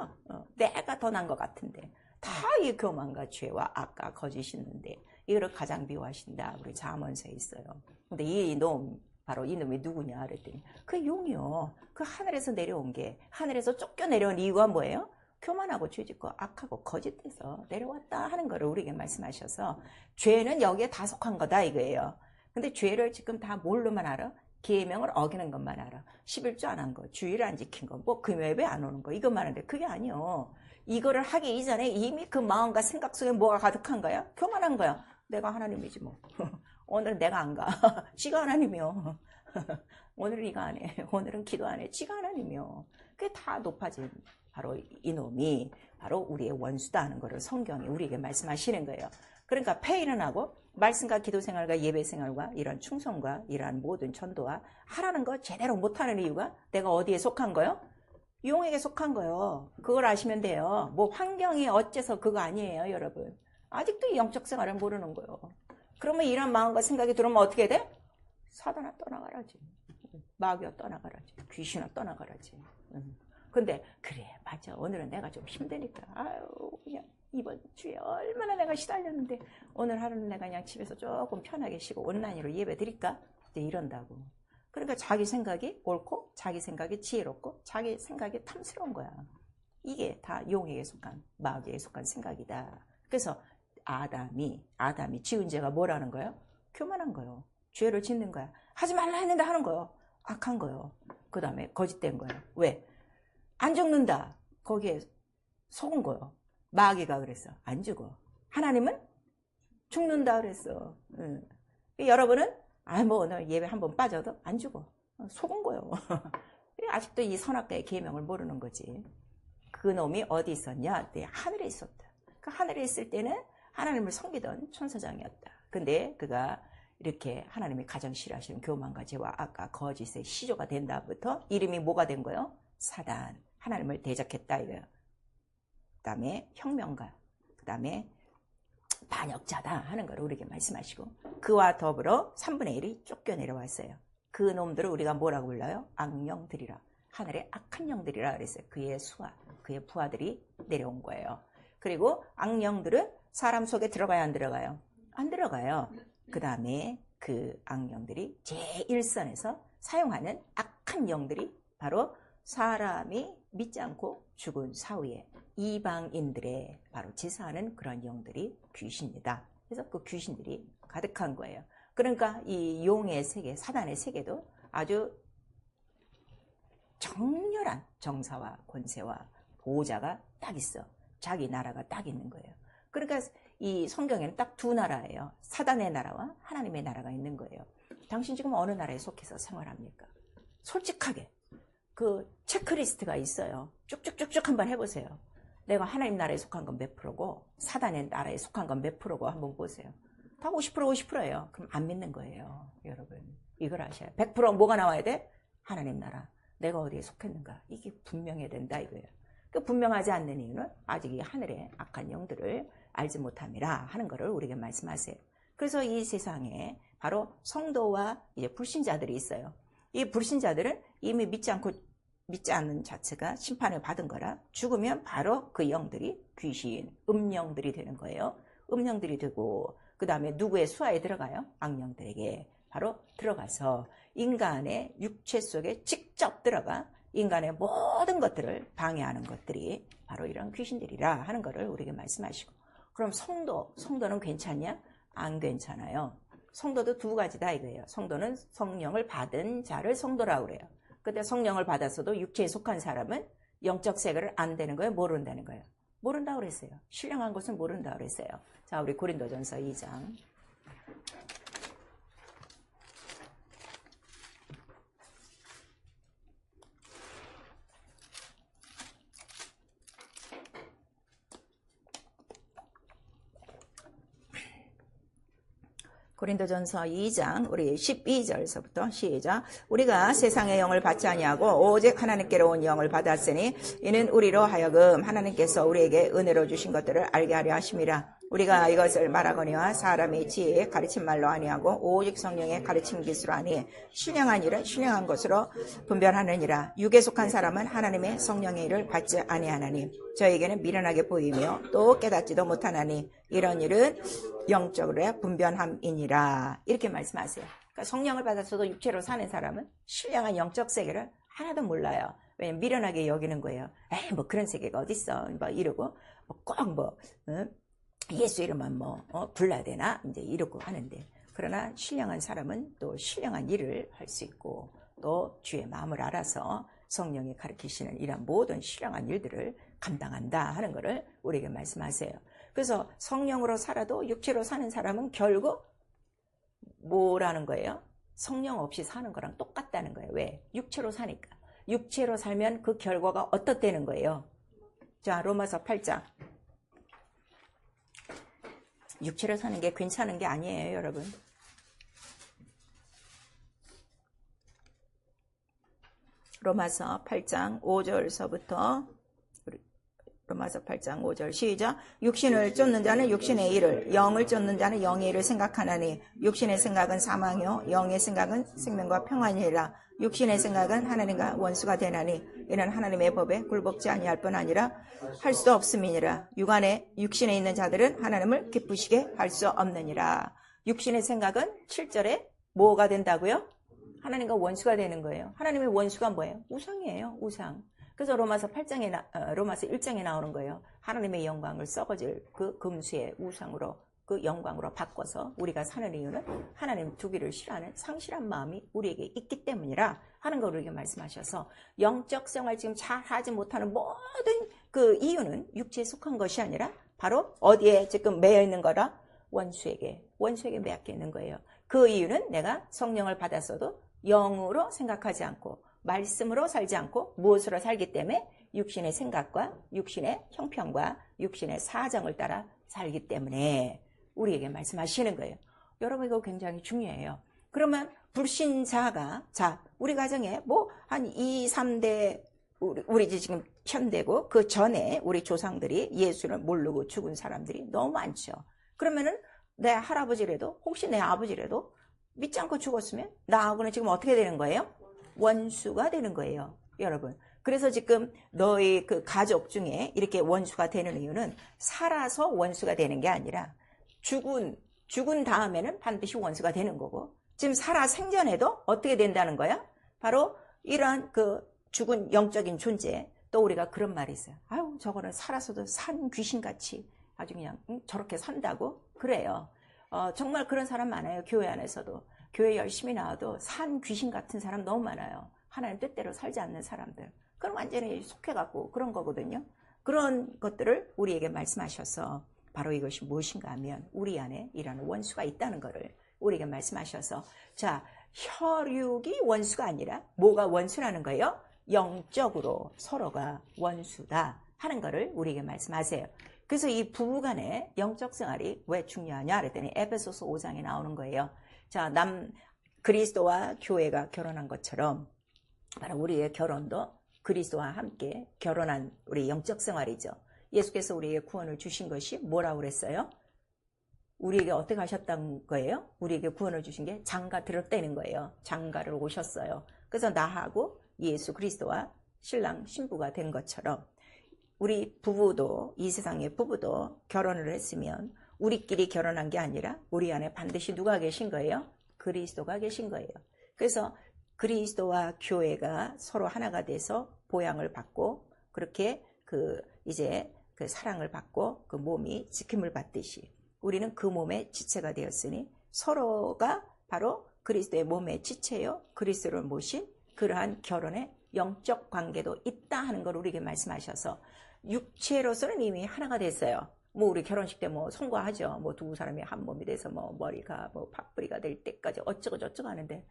내가 더 난 것 같은데. 다 이 교만과 죄와 악과 거짓이 있는데, 이거를 가장 미워하신다. 우리 잠언서에 있어요. 근데 이 놈, 바로 이 놈이 누구냐 그랬더니 그 용이요. 그 하늘에서 내려온 게, 하늘에서 쫓겨 내려온 이유가 뭐예요? 교만하고 죄짓고 악하고 거짓돼서 내려왔다 하는 거를 우리에게 말씀하셔서 죄는 여기에 다 속한 거다 이거예요. 근데 죄를 지금 다 뭘로만 알아? 계명을 어기는 것만 알아. 11조 안 한 거, 주일 안 지킨 거, 뭐 금요일에 안 오는 거, 이것만 하는데 그게 아니요. 이거를 하기 이전에 이미 그 마음과 생각 속에 뭐가 가득한 거야? 교만한 거야. 내가 하나님이지 뭐. 오늘은 내가 안 가. 지가 하나님이요. 오늘은 이거 안 해. 오늘은 기도 안 해. 지가 하나님이요. 그게 다 높아진 바로 이놈이 바로 우리의 원수다 하는 거를 성경이 우리에게 말씀하시는 거예요. 그러니까 폐일은 하고 말씀과 기도 생활과 예배 생활과 이런 충성과 이러한 모든 전도와 하라는 거 제대로 못하는 이유가 내가 어디에 속한 거요? 용에게 속한 거요. 그걸 아시면 돼요. 뭐 환경이 어째서 그거 아니에요, 여러분. 아직도 영적 생활을 모르는 거예요. 그러면 이런 마음과 생각이 들어오면 어떻게 돼? 사단아 떠나가라지. 마귀야 떠나가라지. 귀신아 떠나가라지. 근데 그래 맞아. 오늘은 내가 좀 힘드니까 아유 그냥 이번 주에 얼마나 내가 시달렸는데 오늘 하루는 내가 그냥 집에서 조금 편하게 쉬고 온라인으로 예배 드릴까? 이런다고. 그러니까 자기 생각이 옳고 자기 생각이 지혜롭고 자기 생각이 탐스러운 거야. 이게 다 용에게 속한 마귀에 속한 생각이다. 그래서 아담이 지은 죄가 뭐라는 거예요? 교만한 거예요. 죄를 짓는 거야. 하지 말라 했는데 하는 거예요. 악한 거예요. 그 다음에 거짓된 거예요. 왜? 안 죽는다. 거기에 속은 거예요. 마귀가 그랬어. 안 죽어. 하나님은 죽는다 그랬어. 여러분은 뭐 오늘 예배 한번 빠져도 안 죽어. 속은 거예요. 아직도 이 선악과의 계명을 모르는 거지. 그 놈이 어디 있었냐? 하늘에 있었다. 그 하늘에 있을 때는 하나님을 섬기던 천사장이었다. 근데 그가 이렇게 하나님이 가장 싫어하시는 교만과 죄와 악과 거짓의 시조가 된 다음부터 이름이 뭐가 된 거예요? 사단. 하나님을 대적했다 이거예요. 그 다음에 혁명가, 그 다음에 반역자다 하는 걸 우리에게 말씀하시고 그와 더불어 3분의 1이 쫓겨내려왔어요. 그 놈들을 우리가 뭐라고 불러요? 악령들이라. 하늘의 악한 영들이라 그랬어요. 그의 수하, 그의 부하들이 내려온 거예요. 그리고 악령들은 사람 속에 들어가요? 안 들어가요? 안 들어가요. 그 다음에 그 악령들이 제1선에서 사용하는 악한 영들이 바로 사람이 믿지 않고 죽은 사후에 이방인들의 바로 제사하는 그런 영들이 귀신이다. 그래서 그 귀신들이 가득한 거예요. 그러니까 이 용의 세계, 사단의 세계도 아주 정렬한 정사와 권세와 보호자가 딱 있어. 자기 나라가 딱 있는 거예요. 그러니까 이 성경에는 딱 두 나라예요. 사단의 나라와 하나님의 나라가 있는 거예요. 당신 지금 어느 나라에 속해서 생활합니까? 솔직하게 그 체크리스트가 있어요. 쭉쭉쭉쭉 한번 해보세요. 내가 하나님 나라에 속한 건 몇 프로고 사단의 나라에 속한 건 몇 프로고 한번 보세요. 다 50% 50%예요. 그럼 안 믿는 거예요. 여러분 이걸 아셔야 100% 뭐가 나와야 돼? 하나님 나라. 내가 어디에 속했는가? 이게 분명해야 된다 이거예요. 그 분명하지 않는 이유는 아직 이 하늘의 악한 영들을 알지 못함이라 하는 것을 우리에게 말씀하세요. 그래서 이 세상에 바로 성도와 이제 불신자들이 있어요. 이 불신자들은 이미 믿지 않는 자체가 심판을 받은 거라 죽으면 바로 그 영들이 귀신, 음령들이 되는 거예요. 음령들이 되고 그 다음에 누구의 수하에 들어가요? 악령들에게 바로 들어가서 인간의 육체 속에 직접 들어가 인간의 모든 것들을 방해하는 것들이 바로 이런 귀신들이라 하는 것을 우리에게 말씀하시고 그럼 성도는 괜찮냐? 안 괜찮아요. 성도도 두 가지다 이거예요. 성도는 성령을 받은 자를 성도라고 그래요. 근데 성령을 받았어도 육체에 속한 사람은 영적 세계를 안 되는 거예요? 모른다는 거예요? 모른다고 그랬어요. 신령한 것은 모른다고 그랬어요. 자, 우리 고린도전서 2장. 고린도전서 2장 우리 12절서부터 시작. 우리가 세상의 영을 받지 아니하고 오직 하나님께로 온 영을 받았으니 이는 우리로 하여금 하나님께서 우리에게 은혜로 주신 것들을 알게 하려 하심이라. 우리가 이것을 말하거니와 사람의 지혜에 가르친 말로 아니하고 오직 성령의 가르침 기술로 하니 신령한 일은 신령한 것으로 분별하느니라. 육에 속한 사람은 하나님의 성령의 일을 받지 아니하나니 저에게는 미련하게 보이며 또 깨닫지도 못하나니 이런 일은 영적으로야 분별함이니라. 이렇게 말씀하세요. 그러니까 성령을 받았어도 육체로 사는 사람은 신령한 영적 세계를 하나도 몰라요. 왜냐면 미련하게 여기는 거예요. 에이 뭐 그런 세계가 어딨어 뭐 이러고 꼭 예수 이름만 불러야 되나 이제 이러고 하는데, 그러나 신령한 사람은 또 신령한 일을 할 수 있고 또 주의 마음을 알아서 성령이 가르치시는 이런 모든 신령한 일들을 감당한다 하는 것을 우리에게 말씀하세요. 그래서 성령으로 살아도 육체로 사는 사람은 결국 뭐라는 거예요? 성령 없이 사는 거랑 똑같다는 거예요. 왜? 육체로 사니까. 육체로 살면 그 결과가 어떻다는 거예요? 자, 로마서 8장. 육체로 사는 게 괜찮은 게 아니에요, 여러분. 로마서 8장 5절서부터 로마서 8장 5절 시작. 육신을 쫓는 자는 육신의 일을, 영을 쫓는 자는 영의 일을 생각하나니 육신의 생각은 사망이요 영의 생각은 생명과 평안이라. 육신의 생각은 하나님과 원수가 되나니 이는 하나님의 법에 굴복지 아니할 뿐 아니라 할 수도 없음이니라. 육신에 있는 자들은 하나님을 기쁘시게 할 수 없느니라. 육신의 생각은 7절에 뭐가 된다고요? 하나님과 원수가 되는 거예요. 하나님의 원수가 뭐예요? 우상이에요. 우상. 그래서 로마서 1장에 나오는 거예요. 하나님의 영광을 썩어질 그 금수의 우상으로, 그 영광으로 바꿔서 우리가 사는 이유는 하나님 두기를 싫어하는 상실한 마음이 우리에게 있기 때문이라 하는 걸 우리에게 말씀하셔서, 영적 생활 지금 잘 하지 못하는 모든 그 이유는 육체에 속한 것이 아니라 바로 어디에 지금 매여 있는 거라? 원수에게 매여 있는 거예요. 그 이유는 내가 성령을 받았어도 영으로 생각하지 않고 말씀으로 살지 않고 무엇으로 살기 때문에 육신의 생각과 육신의 형편과 육신의 사정을 따라 살기 때문에 우리에게 말씀하시는 거예요. 여러분 이거 굉장히 중요해요. 그러면 불신자가, 자, 우리 가정에 뭐 한 2, 3대 우리 지금 현대고 그 전에 우리 조상들이 예수를 모르고 죽은 사람들이 너무 많죠. 그러면은 내 할아버지라도 혹시 내 아버지라도 믿지 않고 죽었으면 나하고는 지금 어떻게 되는 거예요? 원수가 되는 거예요, 여러분. 그래서 지금 너희 그 가족 중에 이렇게 원수가 되는 이유는 살아서 원수가 되는 게 아니라 죽은 다음에는 반드시 원수가 되는 거고, 지금 살아 생전에도 어떻게 된다는 거야? 바로 이러한 그 죽은 영적인 존재. 또 우리가 그런 말이 있어요. 아유, 저거는 살아서도 산 귀신같이 아주 그냥 저렇게 산다고? 그래요. 정말 그런 사람 많아요. 교회 안에서도. 교회 열심히 나와도 산 귀신 같은 사람 너무 많아요. 하나님 뜻대로 살지 않는 사람들. 그건 완전히 속해갖고 그런 거거든요. 그런 것들을 우리에게 말씀하셔서 바로 이것이 무엇인가 하면 우리 안에 이라는 원수가 있다는 것을 우리에게 말씀하셔서, 자, 혈육이 원수가 아니라 뭐가 원수라는 거예요? 영적으로 서로가 원수다 하는 것을 우리에게 말씀하세요. 그래서 이 부부간의 영적 생활이 왜 중요하냐 그랬더니 에베소서 5장에 나오는 거예요. 자, 그리스도와 교회가 결혼한 것처럼 바로 우리의 결혼도 그리스도와 함께 결혼한 우리 영적 생활이죠. 예수께서 우리에게 구원을 주신 것이 뭐라고 그랬어요? 우리에게 어떻게 하셨다는 거예요? 우리에게 구원을 주신 게 장가 들었다는 거예요. 장가를 오셨어요. 그래서 나하고 예수 그리스도와 신랑 신부가 된 것처럼 우리 부부도, 이 세상의 부부도 결혼을 했으면 우리끼리 결혼한 게 아니라 우리 안에 반드시 누가 계신 거예요? 그리스도가 계신 거예요. 그래서 그리스도와 교회가 서로 하나가 돼서 보양을 받고 그렇게 이제 그 사랑을 받고 그 몸이 지킴을 받듯이 우리는 그 몸의 지체가 되었으니 서로가 바로 그리스도의 몸의 지체요, 그리스도를 모신 그러한 결혼의 영적 관계도 있다 하는 걸 우리에게 말씀하셔서 육체로서는 이미 하나가 됐어요. 뭐 우리 결혼식 때 뭐 송구하죠. 뭐 두 사람이 한 몸이 돼서 뭐 머리가 뭐 밥벌이가 될 때까지 어쩌고 저쩌고 하는데,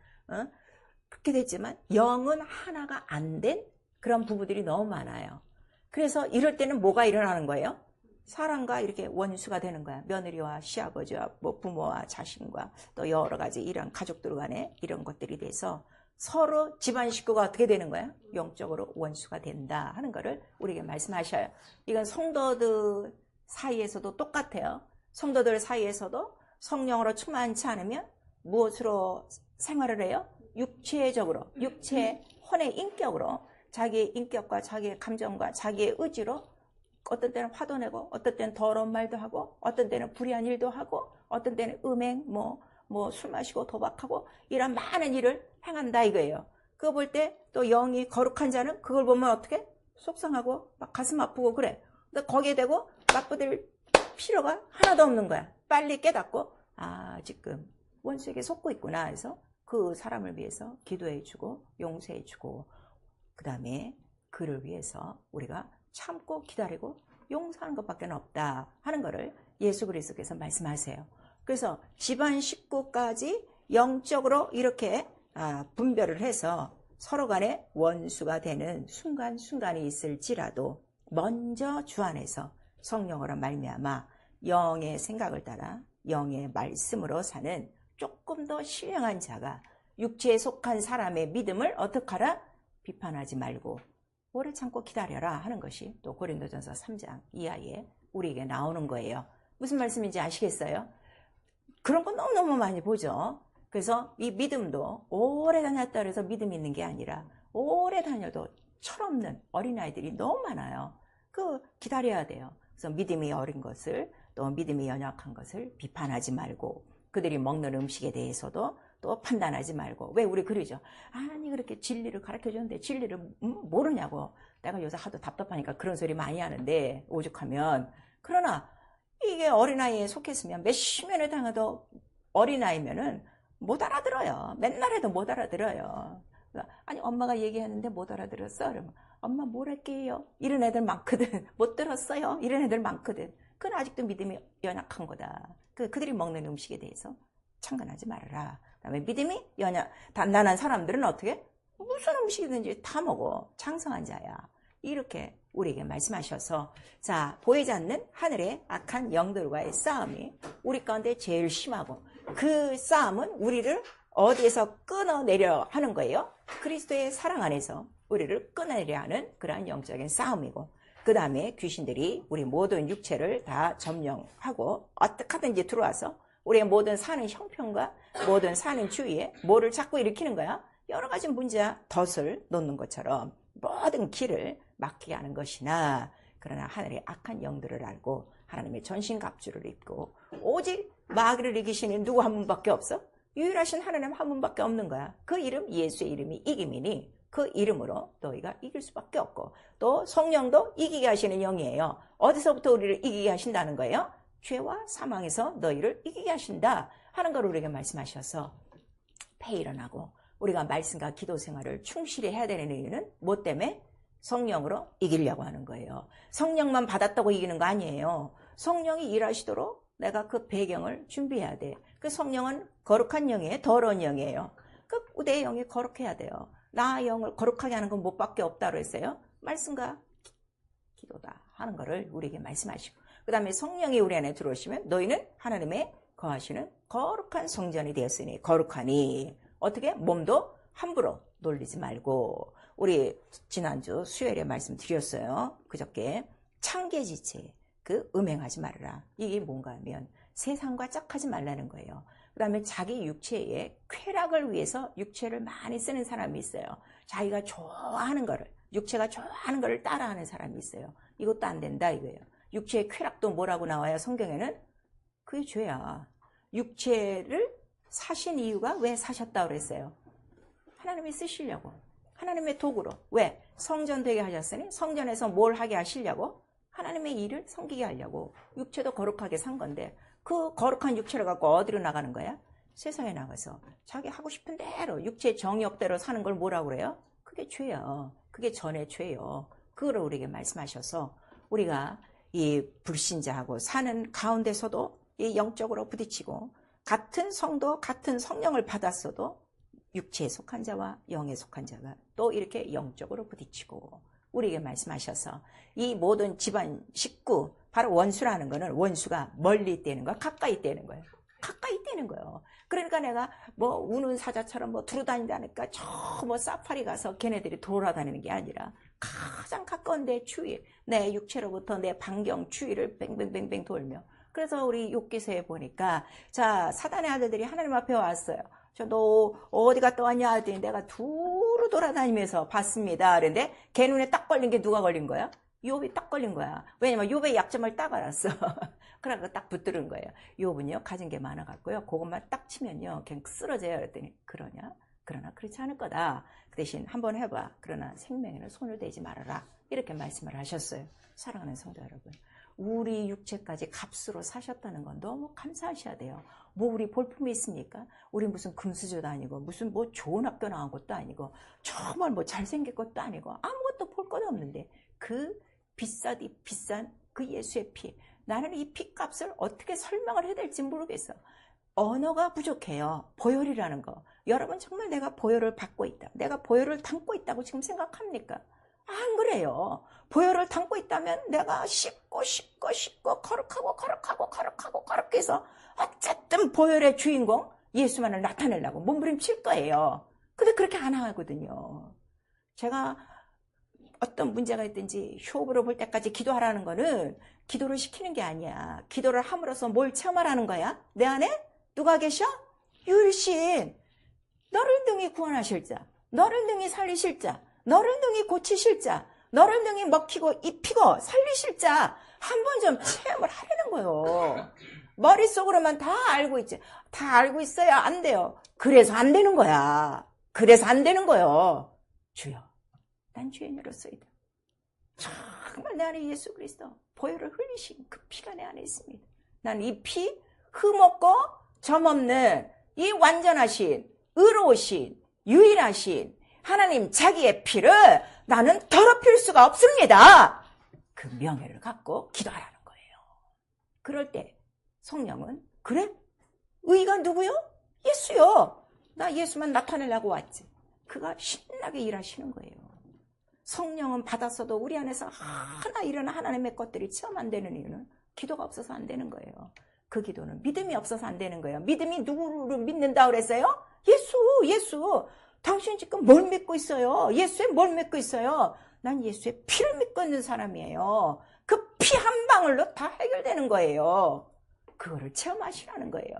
그렇게 됐지만 영은 하나가 안 된 그런 부부들이 너무 많아요. 그래서 이럴 때는 뭐가 일어나는 거예요? 사람과 이렇게 원수가 되는 거야. 며느리와 시아버지와 뭐 부모와 자신과 또 여러 가지 이런 가족들 간에 이런 것들이 돼서 서로 집안 식구가 어떻게 되는 거야? 영적으로 원수가 된다 하는 거를 우리에게 말씀하셔요. 이건 성도들 사이에서도 똑같아요. 성도들 사이에서도 성령으로 충만치 않으면 무엇으로 생활을 해요? 육체적으로, 육체, 혼의 인격으로, 자기의 인격과 자기의 감정과 자기의 의지로 어떤 때는 화도 내고, 어떤 때는 더러운 말도 하고, 어떤 때는 불의한 일도 하고, 어떤 때는 음행, 술 마시고 도박하고, 이런 많은 일을 행한다 이거예요. 그거 볼 때 또 영이 거룩한 자는 그걸 보면 어떻게? 속상하고 막 가슴 아프고 그래. 근데 거기에 대고 맞붙을 필요가 하나도 없는 거야. 빨리 깨닫고, 지금 원수에게 속고 있구나 해서 그 사람을 위해서 기도해주고 용서해주고, 그 다음에 그를 위해서 우리가 참고 기다리고 용서하는 것밖에 없다 하는 것을 예수 그리스도께서 말씀하세요. 그래서 집안 식구까지 영적으로 이렇게 분별을 해서 서로 간에 원수가 되는 순간순간이 있을지라도 먼저 주 안에서 성령으로 말미암아 영의 생각을 따라 영의 말씀으로 사는 조금 더 신령한 자가 육체에 속한 사람의 믿음을 어떻게 하라? 비판하지 말고 오래 참고 기다려라 하는 것이 또 고린도전서 3장 이하에 우리에게 나오는 거예요. 무슨 말씀인지 아시겠어요? 그런 거 너무너무 많이 보죠. 그래서 이 믿음도 오래 다녔다 해서 믿음이 있는 게 아니라 오래 다녀도 철없는 어린아이들이 너무 많아요. 기다려야 돼요. 그래서 믿음이 어린 것을 또 믿음이 연약한 것을 비판하지 말고 그들이 먹는 음식에 대해서도 또 판단하지 말고. 왜 우리 그러죠? 아니 그렇게 진리를 가르쳐주는데 진리를 모르냐고. 내가 요새 하도 답답하니까 그런 소리 많이 하는데 오죽하면. 그러나 이게 어린아이에 속했으면 몇십 년을 당해도 어린아이면은 못 알아들어요. 맨날 해도 못 알아들어요. 아니 엄마가 얘기하는데 못 알아들었어? 그러면 엄마 뭘 할게요? 이런 애들 많거든. 못 들었어요? 이런 애들 많거든. 그건 아직도 믿음이 연약한 거다. 그들이 먹는 음식에 대해서 참관하지 말아라. 그다음에 믿음이 단단한 사람들은 어떻게? 무슨 음식이든지 다 먹어. 장성한 자야. 이렇게 우리에게 말씀하셔서, 자, 보이지 않는 하늘의 악한 영들과의 싸움이 우리 가운데 제일 심하고, 그 싸움은 우리를 어디에서 끊어내려 하는 거예요? 그리스도의 사랑 안에서 우리를 끊어내려 하는 그러한 영적인 싸움이고, 그 다음에 귀신들이 우리 모든 육체를 다 점령하고 어떻게 하든지 들어와서 우리의 모든 사는 형편과 모든 사는 주위에 뭐를 자꾸 일으키는 거야? 여러 가지 문제와 덫을 놓는 것처럼 모든 길을 막히게 하는 것이나, 그러나 하늘의 악한 영들을 알고 하나님의 전신갑주를 입고 오직 마귀를 이기시는 누구 한 분밖에 없어? 유일하신 하나님 한 분밖에 없는 거야. 그 이름 예수의 이름이 이김이니 그 이름으로 너희가 이길 수밖에 없고, 또 성령도 이기게 하시는 영이에요. 어디서부터 우리를 이기게 하신다는 거예요? 죄와 사망에서 너희를 이기게 하신다 하는 걸 우리에게 말씀하셔서 폐일어나고 우리가 말씀과 기도 생활을 충실히 해야 되는 이유는 뭐 때문에? 성령으로 이기려고 하는 거예요. 성령만 받았다고 이기는 거 아니에요. 성령이 일하시도록 내가 그 배경을 준비해야 돼. 그 성령은 거룩한 영이에요? 더러운 영이에요? 내 영이 거룩해야 돼요. 나 영을 거룩하게 하는 건 뭐밖에 없다고 했어요? 말씀과 기도다 하는 거를 우리에게 말씀하시고, 그 다음에 성령이 우리 안에 들어오시면 너희는 하나님의 거하시는 거룩한 성전이 되었으니 거룩하니, 어떻게? 몸도 함부로 놀리지 말고. 우리 지난주 수요일에 말씀드렸어요. 그저께 창계지체, 음행하지 말아라. 이게 뭔가 하면 세상과 짝하지 말라는 거예요. 그 다음에 자기 육체의 쾌락을 위해서 육체를 많이 쓰는 사람이 있어요. 자기가 좋아하는 거를, 육체가 좋아하는 거를 따라하는 사람이 있어요. 이것도 안 된다 이거예요. 육체의 쾌락도 뭐라고 나와요? 성경에는 그게 죄야. 육체를 사신 이유가 왜 사셨다고 그랬어요? 하나님이 쓰시려고. 하나님의 도구로. 왜? 성전 되게 하셨으니 성전에서 뭘 하게 하시려고? 하나님의 일을 섬기게 하려고. 육체도 거룩하게 산 건데 그 거룩한 육체를 갖고 어디로 나가는 거야? 세상에 나가서 자기 하고 싶은 대로 육체의 정욕대로 사는 걸 뭐라고 그래요? 그게 죄야. 그게 전의 죄요. 그거를 우리에게 말씀하셔서 우리가 이 불신자하고 사는 가운데서도 이 영적으로 부딪히고, 같은 성도 같은 성령을 받았어도 육체에 속한 자와 영에 속한 자가 또 이렇게 영적으로 부딪히고, 우리에게 말씀하셔서 이 모든 집안 식구, 바로 원수라는 거는 원수가 멀리 있다는 거야, 가까이 있다는 거예요. 가까이 있다는 거예요. 그러니까 내가 우는 사자처럼 두루다닌다니까 저 사파리 가서 걔네들이 돌아다니는 게 아니라 가장 가까운 내 주위, 내 육체로부터 내 반경 주위를 뱅뱅뱅뱅 돌며 그래서 우리 욥기서에 보니까 자, 사단의 아들들이 하나님 앞에 왔어요. 너 어디 갔다 왔냐 하더니 내가 두루 돌아다니면서 봤습니다. 그런데 걔 눈에 딱 걸린 게 누가 걸린 거야? 욥이 딱 걸린 거야. 왜냐면 욥의 약점을 딱 알았어. 그러니까 딱 붙들은 거예요. 욥은요 가진 게 많아갖고요 그것만 딱 치면요 그냥 쓰러져요. 그랬더니 그러냐? 그러나 그렇지 않을 거다. 그 대신 한번 해봐. 그러나 생명에는 손을 대지 말아라. 이렇게 말씀을 하셨어요. 사랑하는 성도 여러분, 우리 육체까지 값으로 사셨다는 건 너무 감사하셔야 돼요. 뭐 우리 볼품이 있습니까? 우리 무슨 금수저도 아니고 무슨 뭐 좋은 학교 나온 것도 아니고 정말 뭐 잘생긴 것도 아니고 아무것도 볼 것 없는데 그 비싸디 비싼 그 예수의 피, 나는 이 피값을 어떻게 설명을 해야 될지 모르겠어. 언어가 부족해요. 보혈이라는 거. 여러분 정말 내가 보혈을 받고 있다, 내가 보혈을 담고 있다고 지금 생각합니까? 안 그래요. 보혈을 담고 있다면 내가 씻고 거룩하게 해서 어쨌든 보혈의 주인공 예수만을 나타내려고 몸부림칠 거예요. 근데 그렇게 안 하거든요. 제가 어떤 문제가 있든지 휴업으로 볼 때까지 기도하라는 거는 기도를 시키는 게 아니야. 기도를 함으로써 뭘 체험하라는 거야? 내 안에 누가 계셔? 유일신, 너를 능히 구원하실 자, 너를 능히 살리실 자, 너를 능히 고치실 자, 너를 능히 먹히고 입히고 살리실 자, 한 번 좀 체험을 하라는 거예요. 머릿속으로만 다 알고 있지. 다 알고 있어야 안 돼요. 그래서 안 되는 거야. 그래서 안 되는 거예요. 주여, 난 죄인으로서이다. 정말 내 안에 예수 그리스도 보혈을 흘리신 그 피가 내 안에 있습니다. 난 이 피, 흠없고 점없는 이 완전하신, 의로우신, 유일하신 하나님 자기의 피를 나는 더럽힐 수가 없습니다. 그 명예를 갖고 기도하라는 거예요. 그럴 때 성령은 그래? 의가 누구요? 예수요. 나 예수만 나타내려고 왔지. 그가 신나게 일하시는 거예요. 성령은 받았어도 우리 안에서 하나 이런 하나님의 것들이 체험 안 되는 이유는 기도가 없어서 안 되는 거예요. 그 기도는 믿음이 없어서 안 되는 거예요. 믿음이 누구를 믿는다 그랬어요? 예수. 당신 지금 뭘 믿고 있어요? 예수에 뭘 믿고 있어요? 난 예수의 피를 믿고 있는 사람이에요. 그 피 한 방울로 다 해결되는 거예요. 그거를 체험하시라는 거예요.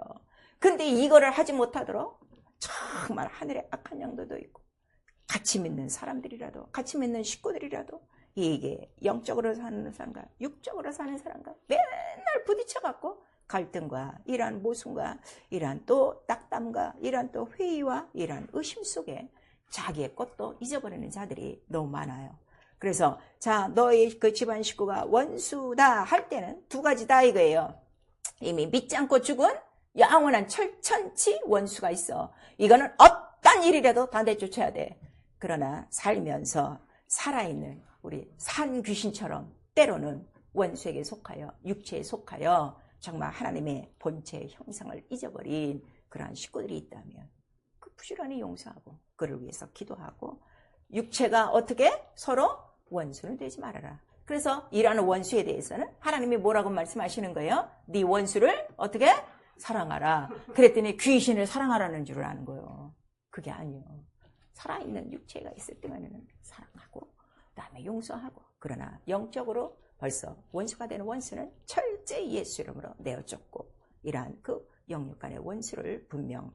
근데 이거를 하지 못하도록 정말 하늘에 악한 영도도 있고 같이 믿는 사람들이라도, 같이 믿는 식구들이라도 이게 영적으로 사는 사람과 육적으로 사는 사람과 맨날 부딪혀갖고 갈등과 이러한 모순과 이러한 또 낙담과 이러한 또 회의와 이러한 의심 속에 자기의 것도 잊어버리는 자들이 너무 많아요. 그래서 자, 너의 그 집안 식구가 원수다 할 때는 두 가지다 이거예요. 이미 믿지 않고 죽은 영원한 철천치 원수가 있어. 이거는 어떤 일이라도 다 내쫓아야 돼. 그러나 살면서 살아있는 우리 산 귀신처럼 때로는 원수에게 속하여 육체에 속하여 정말 하나님의 본체의 형상을 잊어버린 그러한 식구들이 있다면 그 부지런히 용서하고 그를 위해서 기도하고 육체가 어떻게 서로 원수는 되지 말아라. 그래서 이라는 원수에 대해서는 하나님이 뭐라고 말씀하시는 거예요? 네 원수를 어떻게? 사랑하라. 그랬더니 귀신을 사랑하라는 줄 아는 거예요. 그게 아니에요. 살아있는 육체가 있을 때만은 사랑하고 그다음에 용서하고, 그러나 영적으로 벌써 원수가 되는 원수는 철저히 예수 이름으로 내어쫓고 이러한 그 영육 간의 원수를 분명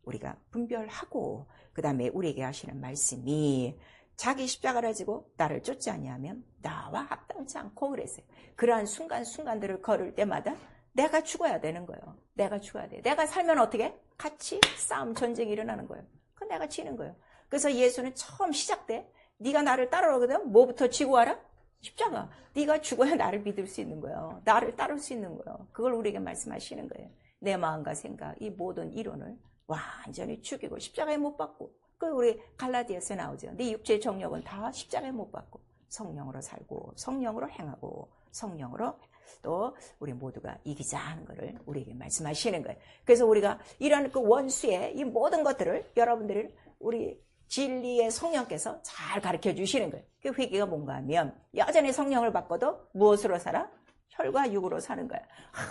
우리가 분별하고, 그 다음에 우리에게 하시는 말씀이 자기 십자가를 지고 나를 쫓지 아니하면 나와 합당치 않고 그랬어요. 그러한 순간순간들을 걸을 때마다 내가 죽어야 되는 거예요. 내가 죽어야 돼. 내가 살면 어떻게? 같이 싸움, 전쟁이 일어나는 거예요. 그건 내가 지는 거예요. 그래서 예수는 처음 시작 때 네가 나를 따라오거든. 뭐부터 지고 와라? 십자가. 네가 죽어야 나를 믿을 수 있는 거예요. 나를 따를 수 있는 거예요. 그걸 우리에게 말씀하시는 거예요. 내 마음과 생각, 이 모든 이론을 완전히 죽이고 십자가에 못 박고, 그 우리 갈라디아서에 나오죠. 네 육체의 정욕은 다 십자가에 못 박고 성령으로 살고 성령으로 행하고 성령으로 또 우리 모두가 이기자 하는 것을 우리에게 말씀하시는 거예요. 그래서 우리가 이런 그 원수의 이 모든 것들을 여러분들이 우리 진리의 성령께서 잘 가르쳐 주시는 거예요. 그 회개가 뭔가 하면 여전히 성령을 받고도 무엇으로 살아? 혈과 육으로 사는 거야.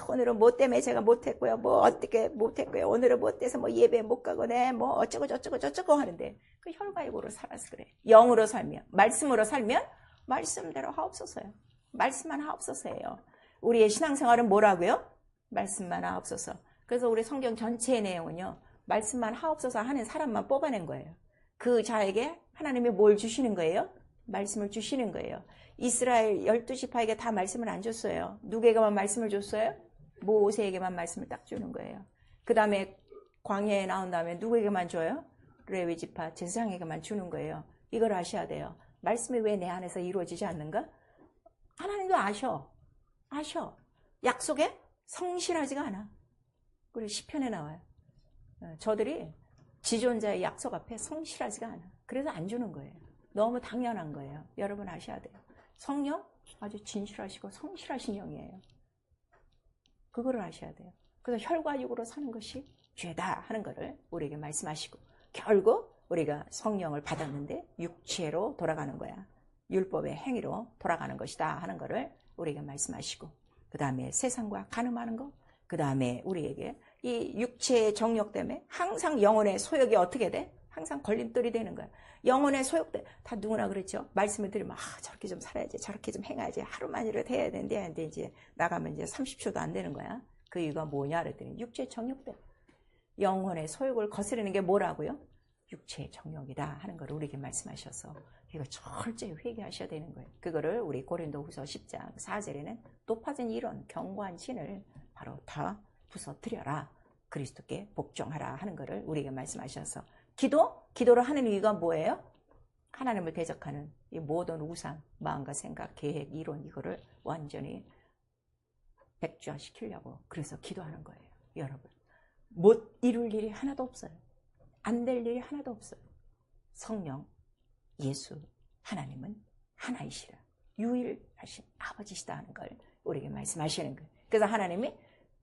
오늘은 뭐 때문에 제가 못했고요. 뭐 어떻게 못했고요. 오늘은 뭐 때문에 뭐 예배 못 가고 뭐 어쩌고 저쩌고 하는데 그 혈과 육으로 살아서 그래. 영으로 살면, 말씀으로 살면 말씀대로 하옵소서요. 말씀만 하옵소서예요. 우리의 신앙생활은 뭐라고요? 말씀만 하옵소서. 그래서 우리 성경 전체의 내용은요, 말씀만 하옵소서 하는 사람만 뽑아낸 거예요. 그 자에게 하나님이 뭘 주시는 거예요? 말씀을 주시는 거예요. 이스라엘 12지파에게 다 말씀을 안 줬어요. 누구에게만 말씀을 줬어요? 모세에게만 말씀을 딱 주는 거예요. 그 다음에 광야에 나온 다음에 누구에게만 줘요? 레위 지파 제사장에게만 주는 거예요. 이걸 아셔야 돼요. 말씀이 왜 내 안에서 이루어지지 않는가? 하나님도 아셔. 약속에 성실하지가 않아. 우리 시편에 나와요. 저들이 지존자의 약속 앞에 성실하지가 않아. 그래서 안 주는 거예요. 너무 당연한 거예요. 여러분 아셔야 돼요. 성령 아주 진실하시고 성실하신 영이에요. 그거를 아셔야 돼요. 그래서 혈과 육으로 사는 것이 죄다 하는 거를 우리에게 말씀하시고, 결국 우리가 성령을 받았는데 육체로 돌아가는 거야. 율법의 행위로 돌아가는 것이다 하는 거를 우리에게 말씀하시고, 그 다음에 세상과 간음하는 거, 그 다음에 우리에게 이 육체의 정욕 때문에 항상 영혼의 소욕이 어떻게 돼? 항상 걸림돌이 되는 거야. 영혼의 소욕 때, 다 누구나 그렇죠. 말씀을 들으면 저렇게 좀 살아야지, 저렇게 좀 행해야지, 하루만이라도 해야 되는데, 근데 이제 나가면 이제 30초도 안 되는 거야. 그 이유가 뭐냐 그랬더니 육체의 정욕 때문에. 영혼의 소욕을 거스르는 게 뭐라고요? 육체의 정욕이다 하는 걸 우리에게 말씀하셔서 이거 철저히 회개하셔야 되는 거예요. 그거를 우리 고린도후서 10장 4절에는 높아진 이런 견고한 진을 바로 다 부서뜨려라, 그리스도께 복종하라 하는 거를 우리에게 말씀하셔서, 기도를 하는 이유가 뭐예요? 하나님을 대적하는 이 모든 우상, 마음과 생각, 계획, 이론, 이거를 완전히 백주화시키려고 그래서 기도하는 거예요. 여러분, 못 이룰 일이 하나도 없어요. 안 될 일이 하나도 없어요. 성령, 예수, 하나님은 하나이시라, 유일하신 아버지시다 하는 걸 우리에게 말씀하시는 거예요. 그래서 하나님이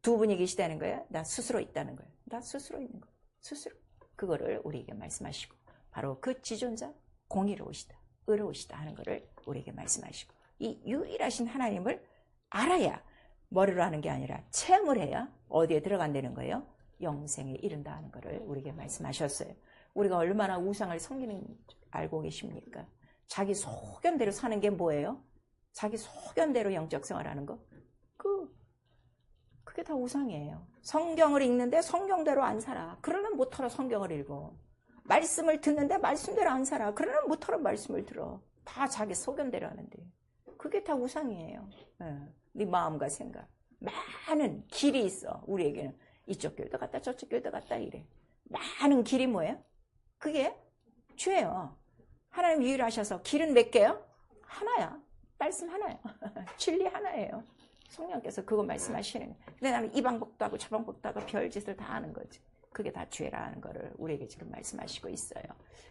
두 분이 계시다는 거예요. 나 스스로 있다는 거예요. 나 스스로 있는 거예요. 스스로. 그거를 우리에게 말씀하시고, 바로 그 지존자, 공의로우시다, 의로우시다 하는 거를 우리에게 말씀하시고, 이 유일하신 하나님을 알아야, 머리로 하는 게 아니라 체험을 해야 어디에 들어간다는 거예요? 영생에 이른다 하는 거를 우리에게 말씀하셨어요. 우리가 얼마나 우상을 섬기는 줄 알고 계십니까? 자기 소견대로 사는 게 뭐예요? 자기 소견대로 영적 생활하는 거? 그게 다 우상이에요. 성경을 읽는데 성경대로 안 살아. 그러면 못하러 성경을 읽어. 말씀을 듣는데 말씀대로 안 살아. 그러면 못하러 말씀을 들어. 다 자기 소견대로 하는데. 그게 다 우상이에요. 네 마음과 생각. 많은 길이 있어. 우리에게는 이쪽 길도 갔다 저쪽 길도 갔다 이래. 많은 길이 뭐예요? 그게 죄예요. 하나님 유일하셔서 길은 몇 개요? 하나야. 말씀 하나예요. 진리 하나예요. 성령께서 그거 말씀하시는 거예요. 근데 나는 이 방법도 하고 저 방법도 하고 별짓을 다 하는 거지. 그게 다 죄라는 거를 우리에게 지금 말씀하시고 있어요.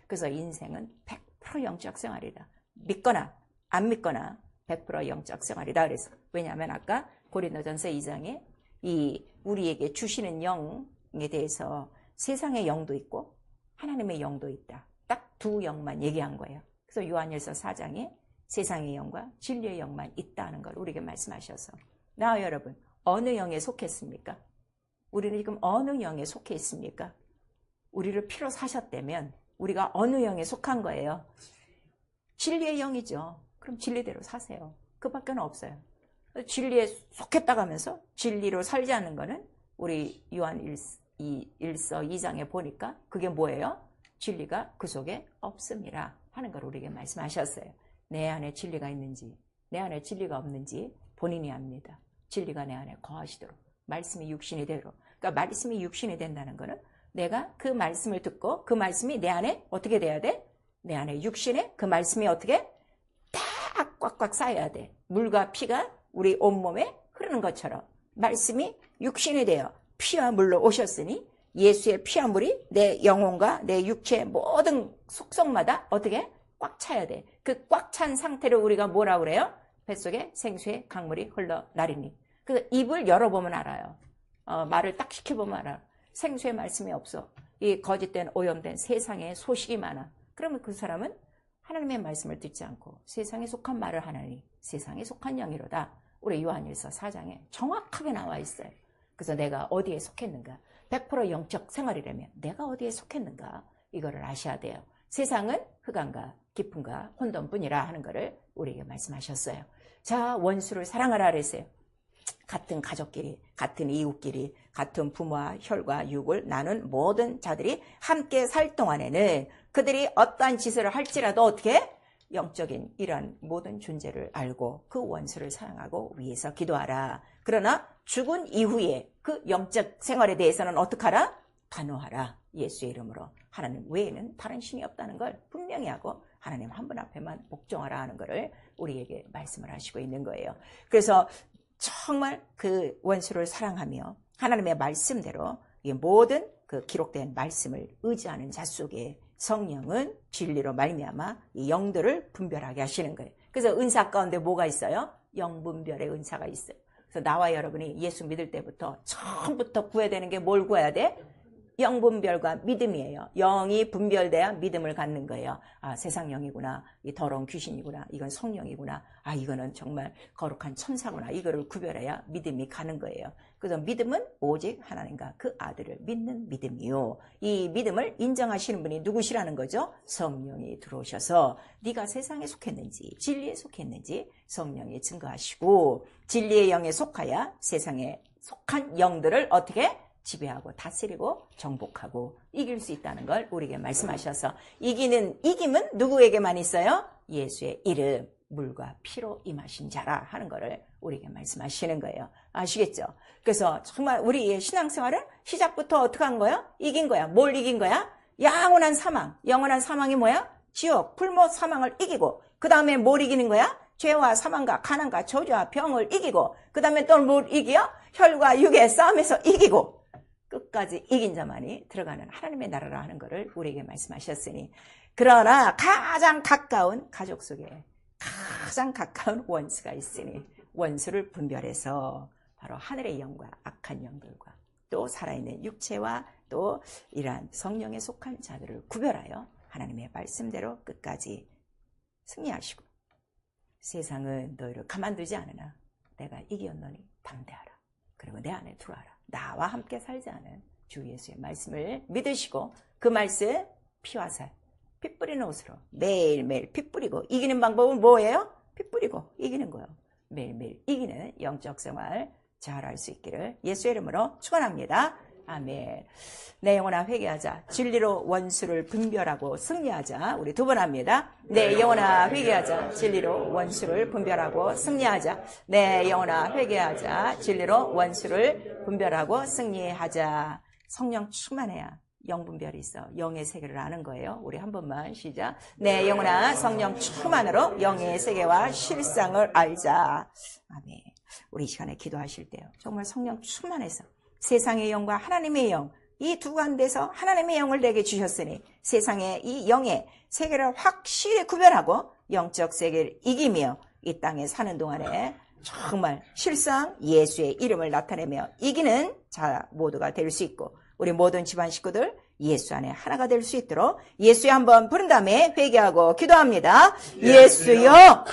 그래서 인생은 100% 영적 생활이다. 믿거나 안 믿거나 100% 영적 생활이다. 그래서 왜냐하면 아까 고린도전서 2장에 이 우리에게 주시는 영에 대해서 세상의 영도 있고 하나님의 영도 있다. 딱 두 영만 얘기한 거예요. 그래서 요한일서 4장에 세상의 영과 진리의 영만 있다는 걸 우리에게 말씀하셔서, 나 여러분 어느 영에 속했습니까? 우리는 지금 어느 영에 속해 있습니까? 우리를 피로 사셨다면 우리가 어느 영에 속한 거예요? 진리의 영이죠. 그럼 진리대로 사세요. 그 밖에는 없어요. 진리에 속했다고 하면서 진리로 살지 않는 거는 우리 요한 1서 2장에 보니까 그게 뭐예요? 진리가 그 속에 없습니다 하는 걸 우리에게 말씀하셨어요. 내 안에 진리가 있는지 내 안에 진리가 없는지 본인이 압니다. 진리가 내 안에 거하시도록 말씀이 육신이 되도록. 그러니까 말씀이 육신이 된다는 거는 내가 그 말씀을 듣고 그 말씀이 내 안에 어떻게 돼야 돼? 내 안에 육신에 그 말씀이 어떻게? 딱 꽉꽉 쌓여야 돼. 물과 피가 우리 온몸에 흐르는 것처럼 말씀이 육신이 되어 피와 물로 오셨으니 예수의 피와 물이 내 영혼과 내 육체의 모든 속성마다 어떻게? 꽉 차야 돼. 그 꽉 찬 상태를 우리가 뭐라 그래요? 뱃속에 생수의 강물이 흘러나리니. 그래서 입을 열어보면 알아요. 말을 딱 시켜보면 알아요. 생수의 말씀이 없어. 이 거짓된 오염된 세상에 소식이 많아. 그러면 그 사람은 하나님의 말씀을 듣지 않고 세상에 속한 말을 하나니 세상에 속한 영이로다. 우리 요한일서 4장에 정확하게 나와 있어요. 그래서 내가 어디에 속했는가? 100% 영적 생활이라면 내가 어디에 속했는가? 이거를 아셔야 돼요. 세상은 흑암과 깊음과 혼돈뿐이라 하는 것을 우리에게 말씀하셨어요. 자, 원수를 사랑하라 그랬어요. 같은 가족끼리, 같은 이웃끼리, 같은 부모와 혈과 육을 나눈 모든 자들이 함께 살 동안에는 그들이 어떠한 짓을 할지라도 어떻게? 영적인 이러한 모든 존재를 알고 그 원수를 사랑하고 위해서 기도하라. 그러나 죽은 이후에 그 영적 생활에 대해서는 어떻게 하라? 단호하라. 예수의 이름으로. 하나님 외에는 다른 신이 없다는 걸 분명히 하고 하나님 한 분 앞에만 복종하라 하는 것을 우리에게 말씀을 하시고 있는 거예요. 그래서 정말 그 원수를 사랑하며 하나님의 말씀대로 이 모든 그 기록된 말씀을 의지하는 자 속에 성령은 진리로 말미암아 이 영들을 분별하게 하시는 거예요. 그래서 은사 가운데 뭐가 있어요? 영분별의 은사가 있어요. 그래서 나와 여러분이 예수 믿을 때부터 처음부터 구해야 되는 게 뭘 구해야 돼? 영분별과 믿음이에요. 영이 분별돼야 믿음을 갖는 거예요. 아, 세상 영이구나. 이 더러운 귀신이구나. 이건 성령이구나. 아, 이거는 정말 거룩한 천사구나. 이거를 구별해야 믿음이 가는 거예요. 그래서 믿음은 오직 하나님과 그 아들을 믿는 믿음이요. 이 믿음을 인정하시는 분이 누구시라는 거죠? 성령이 들어오셔서 네가 세상에 속했는지 진리에 속했는지 성령이 증거하시고 진리의 영에 속하여 세상에 속한 영들을 어떻게 지배하고 다스리고 정복하고 이길 수 있다는 걸 우리에게 말씀하셔서 이김은 누구에게만 있어요? 예수의 이름 물과 피로 임하신 자라 하는 거를 우리에게 말씀하시는 거예요. 아시겠죠? 그래서 정말 우리의 신앙생활은 시작부터 어떻게 한 거야? 이긴 거야. 뭘 이긴 거야? 영원한 사망. 영원한 사망이 뭐야? 지옥, 불못 사망을 이기고 그 다음에 뭘 이기는 거야? 죄와 사망과 가난과 저주와 병을 이기고 그 다음에 또 뭘 이겨? 혈과 육의 싸움에서 이기고 끝까지 이긴 자만이 들어가는 하나님의 나라라 하는 것을 우리에게 말씀하셨으니 그러나 가장 가까운 가족 속에 가장 가까운 원수가 있으니 원수를 분별해서 바로 하늘의 영과 악한 영들과 또 살아있는 육체와 또 이러한 성령에 속한 자들을 구별하여 하나님의 말씀대로 끝까지 승리하시고 세상은 너희를 가만두지 않으나 내가 이겼노니 담대하라. 그리고 내 안에 들어와라. 나와 함께 살지 않은 주 예수의 말씀을 믿으시고 그 말씀 피와 살, 피 뿌리는 옷으로 매일매일 피 뿌리고 이기는 방법은 뭐예요? 피 뿌리고 이기는 거예요. 매일매일 이기는 영적 생활 잘할 수 있기를 예수의 이름으로 축원합니다. 아멘. 내 영혼아 회개하자. 진리로 원수를 분별하고 승리하자. 우리 두 번 합니다. 내 영혼아 회개하자. 진리로 원수를 분별하고 승리하자. 내 영혼아 회개하자. 진리로 원수를 분별하고 승리하자. 성령 충만해야 영분별이 있어. 영의 세계를 아는 거예요. 우리 한 번만 시작. 내 영혼아 성령 충만으로 영의 세계와 실상을 알자. 아멘. 우리 이 시간에 기도하실 때요. 정말 성령 충만해서 세상의 영과 하나님의 영, 이 두 가운데서 하나님의 영을 내게 주셨으니 세상의 이 영의 세계를 확실히 구별하고 영적 세계를 이기며 이 땅에 사는 동안에 정말 실상 예수의 이름을 나타내며 이기는 자 모두가 될 수 있고 우리 모든 집안 식구들 예수 안에 하나가 될 수 있도록 예수의 한번 부른 다음에 회개하고 기도합니다. 예수여